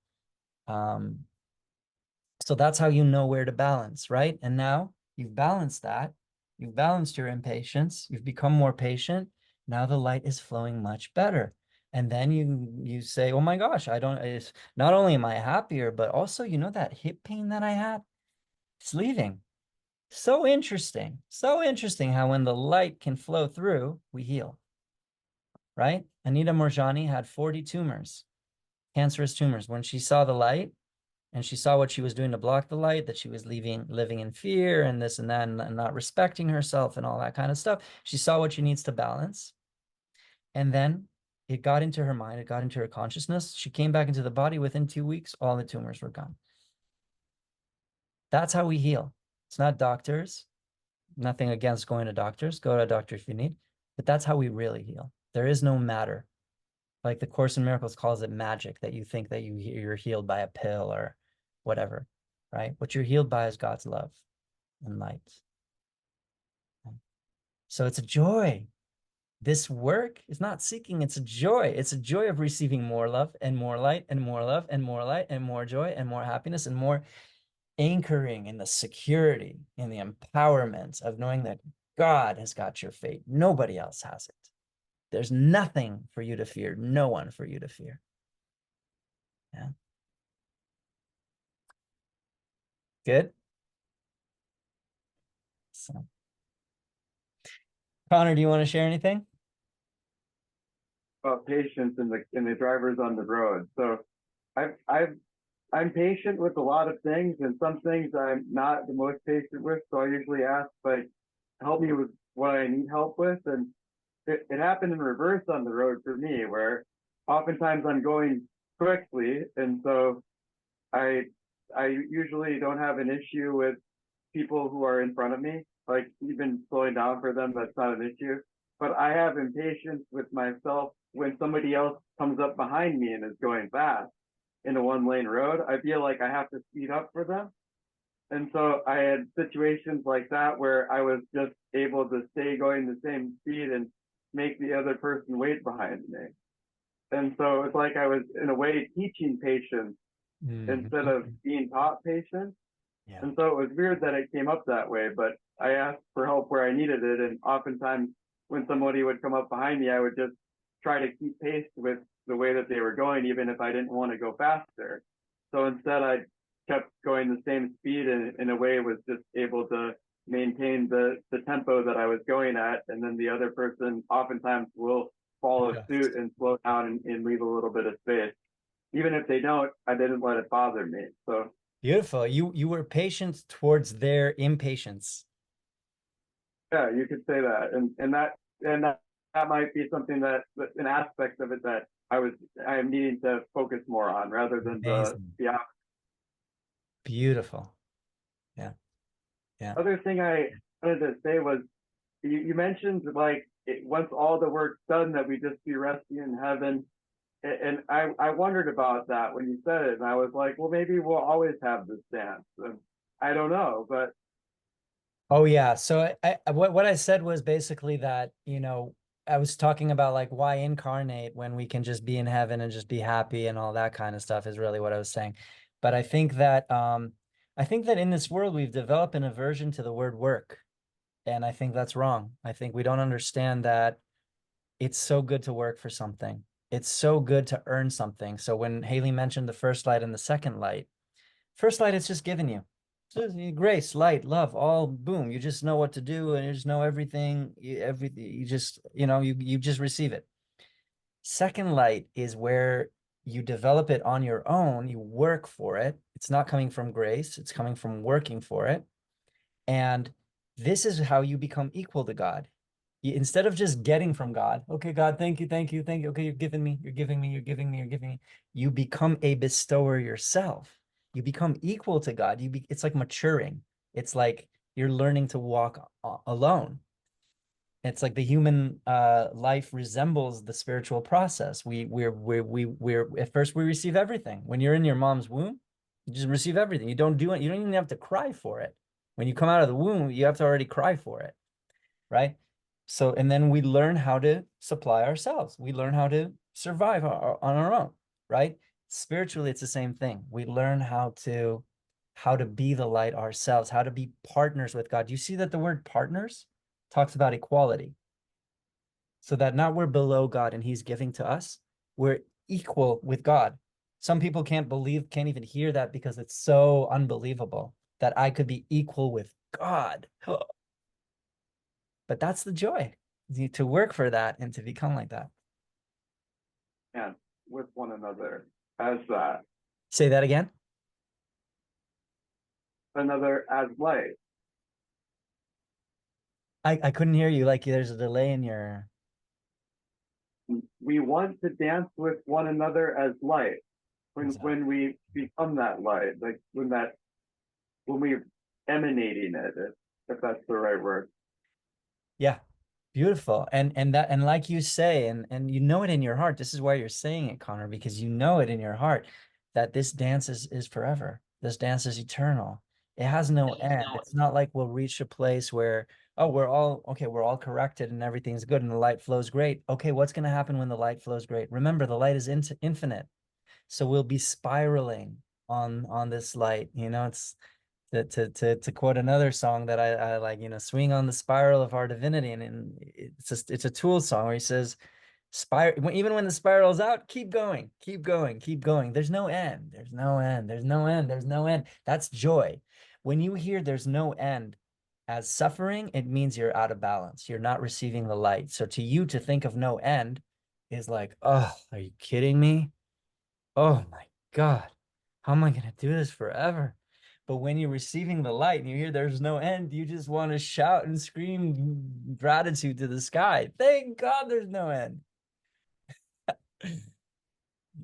that's how you know where to balance, right? And now you've balanced that. You've balanced your impatience. You've become more patient. Now the light is flowing much better. And then you say, oh my gosh, it's not only am I happier, but also, that hip pain that I had, it's leaving. So interesting how when the light can flow through, we heal, right? Anita Morjani had 40 tumors, cancerous tumors. When she saw the light, and she saw what she was doing to block the light, that she was living in fear and this and that, and not respecting herself and all that kind of stuff. She saw what she needs to balance. And then it got into her mind, it got into her consciousness. She came back into the body. Within 2 weeks, all the tumors were gone. That's how we heal. It's not doctors. Nothing against going to doctors. Go to a doctor if you need. But that's how we really heal. There is no matter. Like the Course in Miracles calls it magic, that you think that you're healed by a pill or whatever, right? What you're healed by is God's love and light. So it's a joy. This work is not seeking, it's a joy. It's a joy of receiving more love and more light and more love and more light and more joy and more happiness and more anchoring in the security, in the empowerment of knowing that God has got your fate. Nobody else has it. There's nothing for you to fear, no one for you to fear. Yeah. Good. So, Connor, do you want to share anything? About patience in the drivers on the road. So I'm patient with a lot of things, and some things I'm not the most patient with. So I usually ask, like, help me with what I need help with. And it happened in reverse on the road for me, where oftentimes I'm going quickly, and so I I usually don't have an issue with people who are in front of me, like even slowing down for them, that's not an issue. But I have impatience with myself when somebody else comes up behind me and is going fast in a one lane road. I feel like I have to speed up for them. And so I had situations like that where I was just able to stay going the same speed and make the other person wait behind me. And so it's like I was in a way teaching patience instead of being taught patience. Yeah. And so it was weird that it came up that way, but I asked for help where I needed it. And oftentimes when somebody would come up behind me, I would just try to keep pace with the way that they were going, even if I didn't want to go faster. So instead, I kept going the same speed, and in a way was just able to maintain the tempo that I was going at. And then the other person oftentimes will follow suit and slow down and leave a little bit of space. Even if they don't, I didn't let it bother me. So beautiful. You were patient towards their impatience. yeah, you could say that. And that might be something that an aspect of it that I am needing to focus more on rather than the beautiful. Yeah. Yeah. Other thing I wanted to say was you mentioned like once all the work's done that we just be resting in heaven. And I wondered about that when you said it, and I was like, well, maybe we'll always have this dance. And I don't know, but oh yeah. So what I said was basically that, I was talking about like why incarnate when we can just be in heaven and just be happy and all that kind of stuff is really what I was saying. But I think that in this world we've developed an aversion to the word work. And I think that's wrong. I think we don't understand that it's so good to work for something. It's so good to earn something. So when Haley mentioned the first light and the second light, first light it's just given you. Just grace, light, love, all boom. You just know what to do and you just know everything. You just, you just receive it. Second light is where you develop it on your own. You work for it. It's not coming from grace. It's coming from working for it. And this is how you become equal to God. Instead of just getting from God, okay, God, thank you, thank you, thank you. Okay, you're giving me, you're giving me, you're giving me, you're giving me. You become a bestower yourself. You become equal to God. It's like maturing. It's like you're learning to walk alone. It's like the human life resembles the spiritual process. We're at first we receive everything. When you're in your mom's womb, you just receive everything. You don't do it. You don't even have to cry for it. When you come out of the womb, you have to already cry for it, right? So, and then we learn how to supply ourselves. We learn how to survive on our own, right? Spiritually, it's the same thing. We learn how to be the light ourselves, how to be partners with God. You see that the word partners talks about equality. So that not we're below God and he's giving to us, we're equal with God. Some people can't even hear that because it's so unbelievable that I could be equal with God. But that's the joy, to work for that and to become like that. And with one another as that. Say that again. Another as light. I couldn't hear you. Like there's a delay in your. We want to dance with one another as light. When we become that light, like when we're emanating it, if that's the right word. Yeah, beautiful. And like you say, and you know it in your heart. This is why you're saying it, Connor, because you know it in your heart that this dance is forever. This dance is eternal. It has no end. It's not like we'll reach a place where, oh, we're all corrected and everything's good and the light flows great. Okay, what's going to happen when the light flows great? Remember, the light is infinite. So we'll be spiraling on this light. It's to quote another song that I like, swing on the spiral of our divinity. And it's a Tool song where he says, even when the spiral's out, keep going, keep going, keep going. There's no end. There's no end. There's no end. There's no end. That's joy. When you hear there's no end as suffering, it means you're out of balance. You're not receiving the light. So to you, to think of no end is like, oh, are you kidding me? Oh my God, how am I going to do this forever? But when you're receiving the light and you hear there's no end, you just want to shout and scream gratitude to the sky. Thank God there's no end. You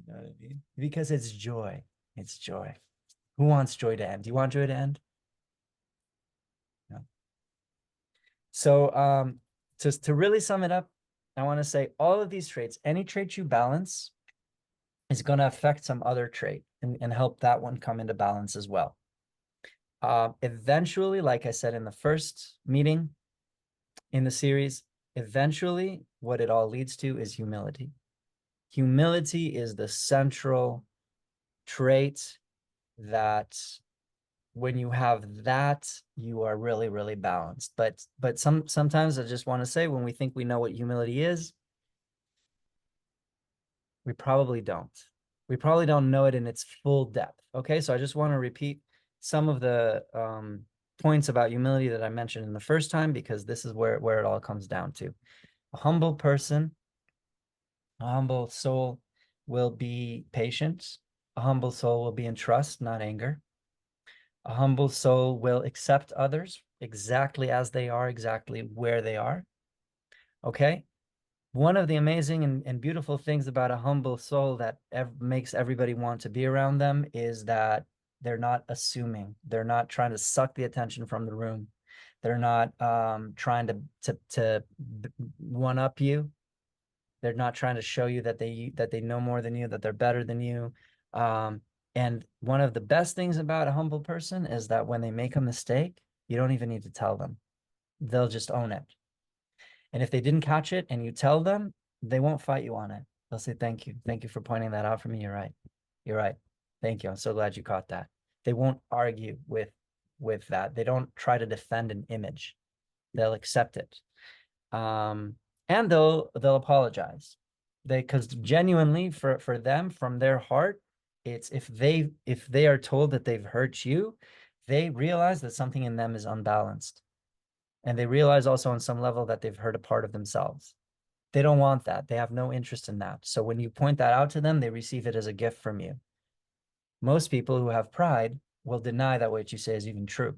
know what I mean? Because it's joy. It's joy. Who wants joy to end? Do you want joy to end? No. So to really sum it up, I want to say all of these traits, any trait you balance is going to affect some other trait and help that one come into balance as well. Eventually, like I said in the first meeting in the series, eventually what it all leads to is humility. Humility is the central trait that when you have that, you are really, really balanced. But sometimes I just want to say, when we think we know what humility is, we probably don't. We probably don't know it in its full depth. Okay, so I just want to repeat some of the points about humility that I mentioned in the first time, because this is where it all comes down to. A humble person, a humble soul will be patient. A humble soul will be in trust, not anger. A humble soul will accept others exactly as they are, exactly where they are. Okay? One of the amazing and beautiful things about a humble soul that makes everybody want to be around them is that they're not assuming. They're not trying to suck the attention from the room. They're not trying to one up you. They're not trying to show you that they know more than you, that they're better than you. And one of the best things about a humble person is that when they make a mistake, you don't even need to tell them. They'll just own it. And if they didn't catch it and you tell them, they won't fight you on it. They'll say, thank you. Thank you for pointing that out for me. You're right. You're right. Thank you. I'm so glad you caught that. They won't argue with that. They don't try to defend an image. They'll accept it. And they'll apologize. Because genuinely for them, from their heart, it's if they are told that they've hurt you, they realize that something in them is unbalanced. And they realize also on some level that they've hurt a part of themselves. They don't want that. They have no interest in that. So when you point that out to them, they receive it as a gift from you. Most people who have pride will deny that what you say is even true.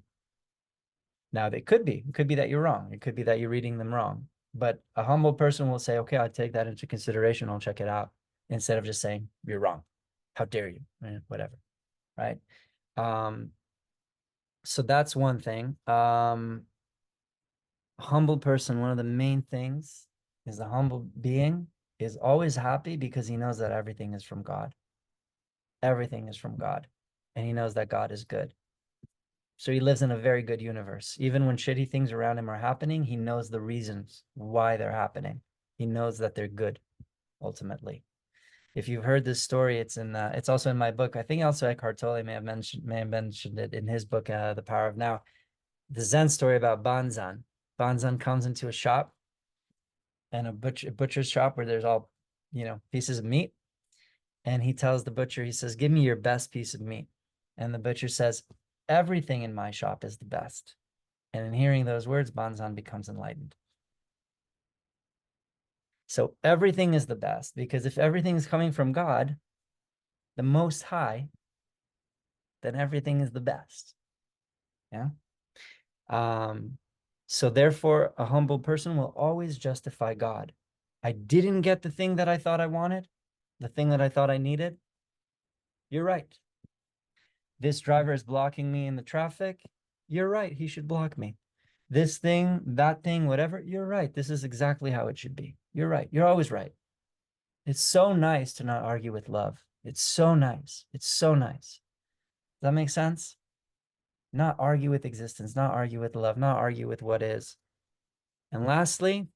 Now, it could be that you're wrong. It could be that you're reading them wrong. But a humble person will say, okay, I'll take that into consideration. I'll check it out, instead of just saying, you're wrong. How dare you? Whatever, right? So that's one thing. Humble person, one of the main things is the humble being is always happy because he knows that everything is from God. Everything is from God. And he knows that God is good. So he lives in a very good universe. Even when shitty things around him are happening, he knows the reasons why they're happening. He knows that they're good, ultimately. If you've heard this story, it's also in my book. I think also Eckhart Tolle may have mentioned it in his book, The Power of Now. The Zen story about Banzan. Banzan comes into a shop, and a butcher's shop where there's all, pieces of meat. And he tells the butcher, he says, give me your best piece of meat. And the butcher says, everything in my shop is the best. And in hearing those words, Banzan becomes enlightened. So everything is the best, because if everything is coming from God, the Most High, then everything is the best. Yeah. So therefore, a humble person will always justify God. I didn't get the thing that I thought I wanted, the thing that I thought I needed. You're right. This driver is blocking me in the traffic. You're right. He should block me. This thing, that thing, whatever. You're right. This is exactly how it should be. You're right. You're always right. It's so nice to not argue with love. It's so nice. It's so nice. Does that make sense? Not argue with existence, not argue with love, not argue with what is. And lastly,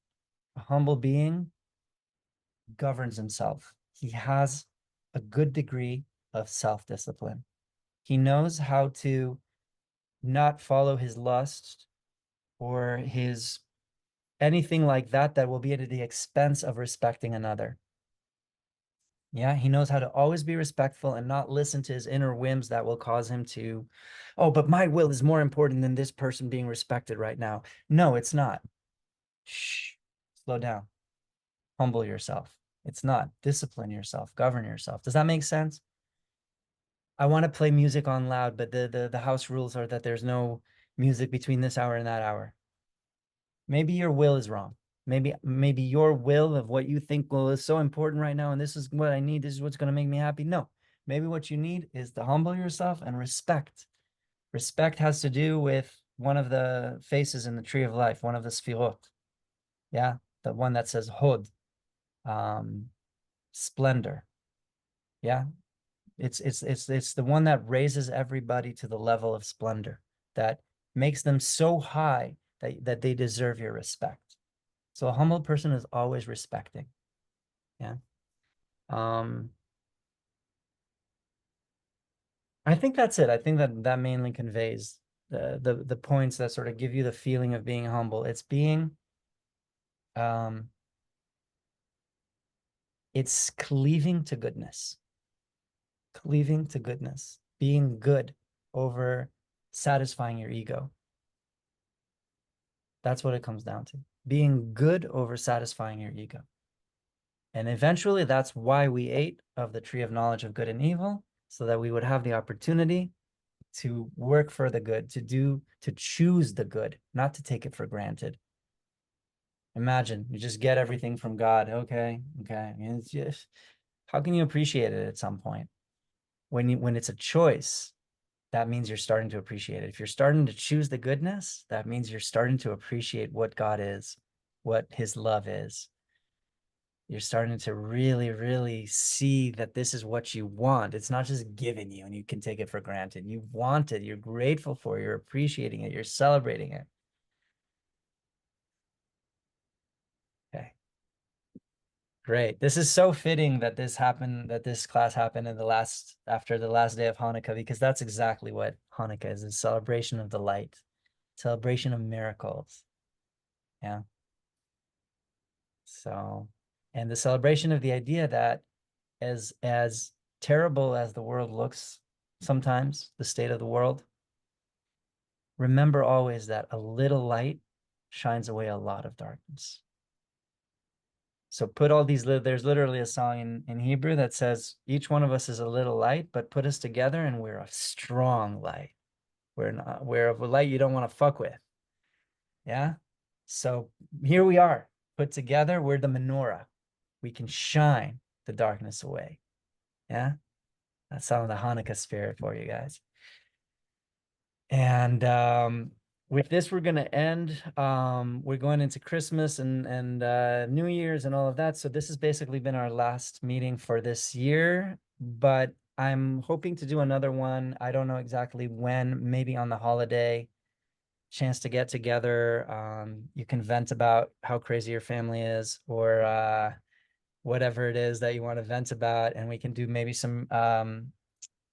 a humble being governs himself. He has a good degree of self-discipline. He knows how to not follow his lust or his anything like that will be at the expense of respecting another. Yeah, he knows how to always be respectful and not listen to his inner whims that will cause him to, oh, but my will is more important than this person being respected right now. No, it's not. Shh, slow down. Humble yourself. It's not. Discipline yourself. Govern yourself. Does that make sense? I want to play music on loud, but the house rules are that there's no music between this hour and that hour. Maybe your will is wrong. Maybe your will of what you think, well, is so important right now, and this is what I need, this is what's going to make me happy. No, maybe what you need is to humble yourself and respect. Respect has to do with one of the faces in the tree of life, one of the sfirot. Yeah, the one that says hod, splendor. Yeah, it's the one that raises everybody to the level of splendor, that makes them so high that they deserve your respect. So a humble person is always respecting. Yeah. I think that's it. I think that mainly conveys the points that sort of give you the feeling of being humble. It's being, it's cleaving to goodness. Cleaving to goodness. Being good over satisfying your ego. That's what it comes down to. Being good over satisfying your ego. And eventually, that's why we ate of the tree of knowledge of good and evil, so that we would have the opportunity to work for the good, to choose the good, not to take it for granted. Imagine you just get everything from God. Okay. I mean, it's just, how can you appreciate it at some point? When it's a choice, that means you're starting to appreciate it. If you're starting to choose the goodness, that means you're starting to appreciate what God is, what his love is. You're starting to really, really see that this is what you want. It's not just given you and you can take it for granted. You want it. You're grateful for it. You're appreciating it. You're celebrating it. Okay. Great. This is so fitting that this happened, that this class happened after the last day of Hanukkah, because that's exactly what Hanukkah is, a celebration of the light, celebration of miracles. Yeah. So, and the celebration of the idea that as terrible as the world looks sometimes, the state of the world, remember always that a little light shines away a lot of darkness. So put all these, there's literally a song in Hebrew that says, each one of us is a little light, but put us together and we're a strong light. We're of a light you don't want to fuck with. Yeah. So here we are, put together, we're the menorah. We can shine the darkness away. Yeah. That's some of the Hanukkah spirit for you guys. And with this, we're going to end. We're going into Christmas and New Year's and all of that. So this has basically been our last meeting for this year, but I'm hoping to do another one. I don't know exactly when, maybe on the holiday, chance to get together. You can vent about how crazy your family is, or whatever it is that you want to vent about, and we can do maybe some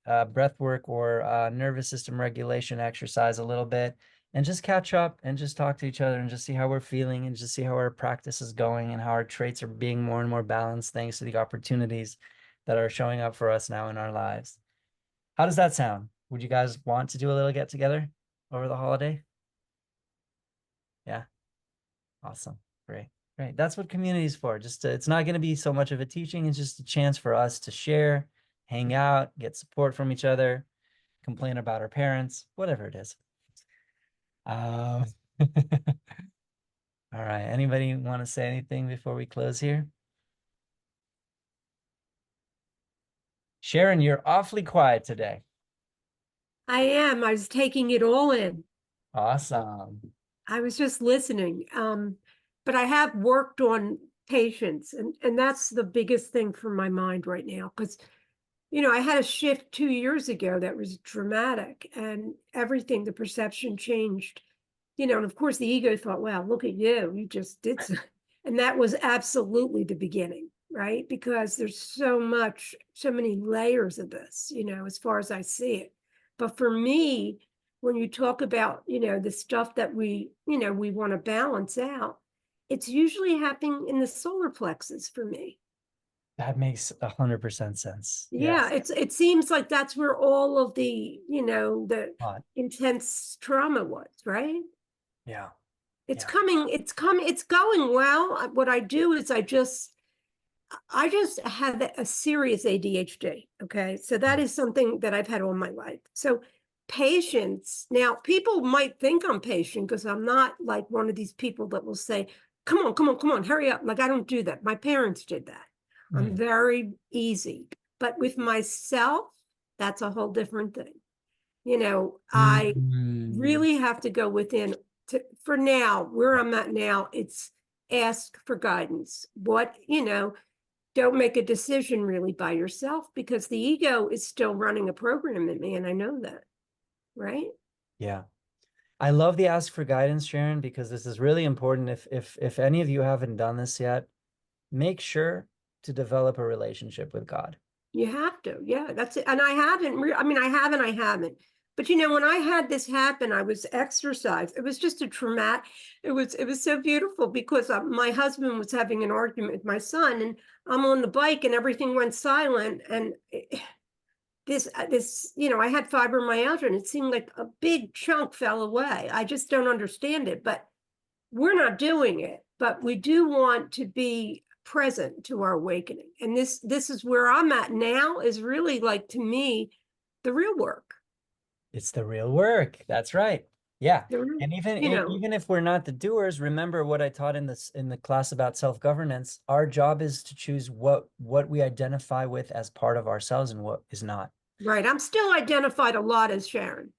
breath work or nervous system regulation exercise a little bit, and just catch up and just talk to each other and just see how we're feeling and just see how our practice is going and how our traits are being more and more balanced thanks to the opportunities that are showing up for us now in our lives. How does that sound? Would you guys want to do a little get together over the holiday? Yeah. Awesome. Great. Great. That's what community is for. Just it's not going to be so much of a teaching. It's just a chance for us to share, hang out, get support from each other, complain about our parents, whatever it is. All right. Anybody want to say anything before we close here? Sharon, you're awfully quiet today. I am. I was taking it all in. Awesome. I was just listening. But I have worked on patience, and that's the biggest thing for my mind right now. Because, I had a shift 2 years ago that was dramatic, and everything, the perception changed. And of course the ego thought, wow, look at you, you just did so. And that was absolutely the beginning, right? Because there's so many layers of this, as far as I see it. But for me, when you talk about, the stuff that we want to balance out, it's usually happening in the solar plexus for me. That makes 100% sense. Yeah, Yes. it seems like that's where all of the, the Hot. intense trauma was, right? Yeah. It's Yeah. coming, it's going well. What I do is I just had a serious ADHD. Okay. So that is something that I've had all my life. So patience. Now, people might think I'm patient because I'm not like one of these people that will say, come on, hurry up. Like, I don't do that. My parents did that. I'm very easy. But with myself, that's a whole different thing. I really have to go within. For now, where I'm at now, it's ask for guidance. Don't make a decision really by yourself, because the ego is still running a program in me, and I know that, right? Yeah. I love the ask for guidance, Sharon, because this is really important. If any of you haven't done this yet, make sure to develop a relationship with God. You have to, yeah, that's it. And I haven't. I haven't. But when I had this happen, I was exercised. It was just a traumatic. It was so beautiful, because my husband was having an argument with my son, and I'm on the bike, and everything went silent. And this, I had fibromyalgia, and it seemed like a big chunk fell away. I just don't understand it, but we're not doing it. But we do want to be present to our awakening. And this is where I'm at now, is really, like, to me, the real work. It's the real work. That's right. Yeah. The And real, even if we're not the doers, remember what I taught in the class about self-governance. Our job is to choose what we identify with as part of ourselves and what is not. right. I'm still identified a lot as Sharon.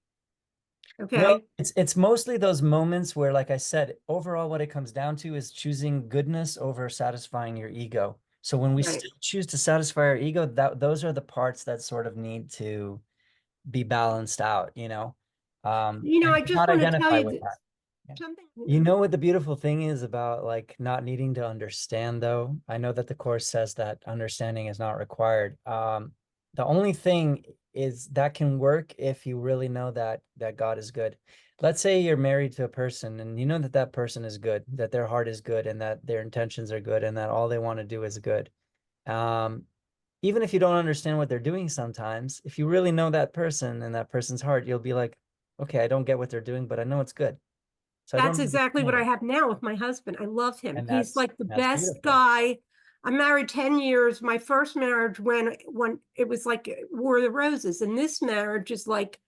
Okay. Well, it's mostly those moments where, like I said, overall what it comes down to is choosing goodness over satisfying your ego. So when we Right. still choose to satisfy our ego, those are the parts that sort of need to be balanced out, I and just not want to tell identify you with this. that. something. You know what the beautiful thing is about like not needing to understand though? I know that the course says that understanding is not required. The only thing is that can work if you really know that God is good. Let's say you're married to a person and you know that that person is good, that their heart is good and that their intentions are good and that all they want to do is good. Even if you don't understand what they're doing sometimes, if you really know that person and that person's heart, you'll be like, okay, I don't get what they're doing, but I know it's good. So I That's don't exactly what I understand it. have now with my husband. I love him. And He's like the that's best beautiful. guy. I'm married 10 years. My first marriage, when it was like War of the Roses, and this marriage is like,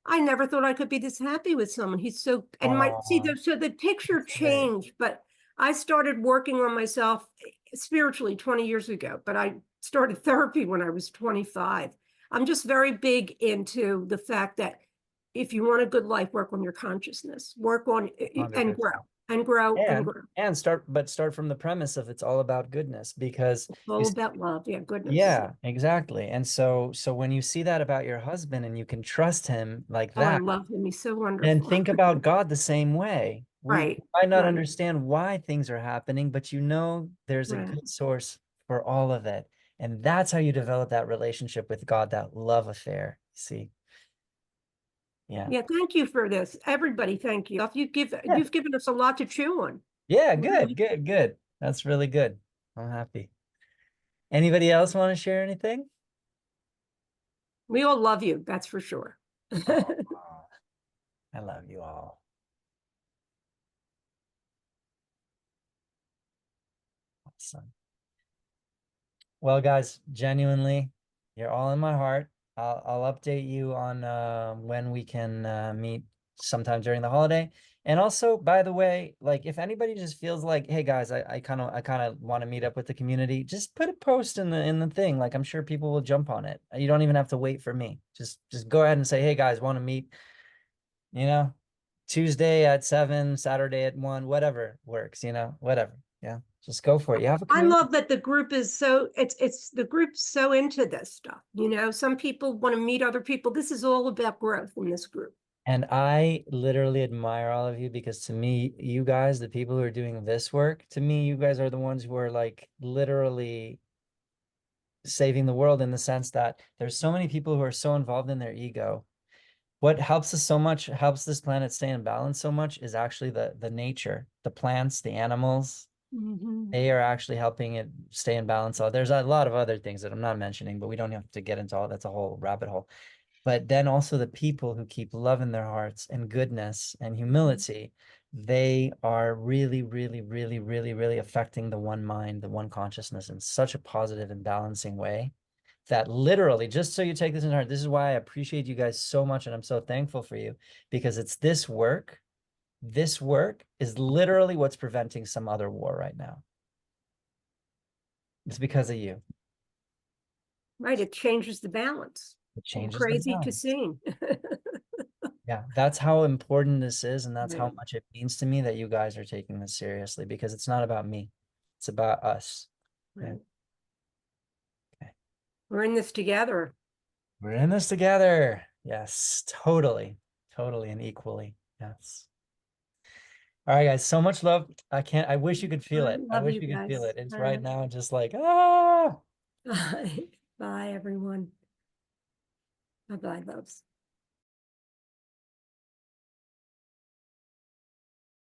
I never thought I could be this happy with someone. He's so, and my, see, Aw, so the picture that's great. changed, but I started working on myself spiritually 20 years ago, but I started therapy when I was 25. I'm just very big into the fact that if you want a good life, work on your consciousness, work on and 100%. grow and grow and grow. And start from the premise of it's all about goodness because It's all about love. Yeah, goodness. yeah, exactly. And so when you see that about your husband and you can trust him like Oh, I that, love him. He's so and wonderful. think about God the same way. We Right, might not right, understand why things are happening, but you know there's a right. good source for all of it. And that's how you develop that relationship with God, that love affair. See? Yeah. Yeah, thank you for this. Everybody, thank you. Yeah. You've given us a lot to chew on. Yeah, good, Really. good, good. That's really good. I'm happy. Anybody else want to share anything? We all love you, that's for sure. Aw, I love you all. Awesome. Well, guys, genuinely, you're all in my heart. I'll update you on when we can meet sometime during the holiday. And also, by the way, like if anybody just feels like, hey guys, I kind of want to meet up with the community, just put a post in the thing. Like I'm sure people will jump on it. You don't even have to wait for me. Just go ahead and say, hey guys, want to meet, you know, Tuesday at 7, Saturday at 1, whatever works, whatever. Yeah. Just go for it. You have a I community. love that the group is so, it's the group's so into this stuff. Some people want to meet other people. This is all about growth in this group. And I literally admire all of you because to me, you guys, the people who are doing this work, to me, you guys are the ones who are like literally saving the world in the sense that there's so many people who are so involved in their ego. What helps us so much, helps this planet stay in balance so much is actually the nature, the plants, the animals. Mhm. They are actually helping it stay in balance. So there's a lot of other things that I'm not mentioning, but we don't have to get into all that's a whole rabbit hole. But then also the people who keep love in their hearts and goodness and humility, they are really, really, really, really, really affecting the one mind, the one consciousness in such a positive and balancing way that literally, just so you take this in heart, this is why I appreciate you guys so much and I'm so thankful for you because it's this work. This work is literally what's preventing some other war right now. It's because of you. Right, it changes the balance. It From changes the crazy to balance. sane. Yeah, that's how important this is, and that's how Right. much it means to me that you guys are taking this seriously because it's not about me. It's about us. Yeah. Right. Okay. We're in this together. We're in this together. Yes, totally. Totally and equally. Yes. All right, guys, so much love. I wish you could feel I it. I love wish you you could feel guys. it. It's right now just like, ah. Bye. Bye, everyone. Bye-bye, loves.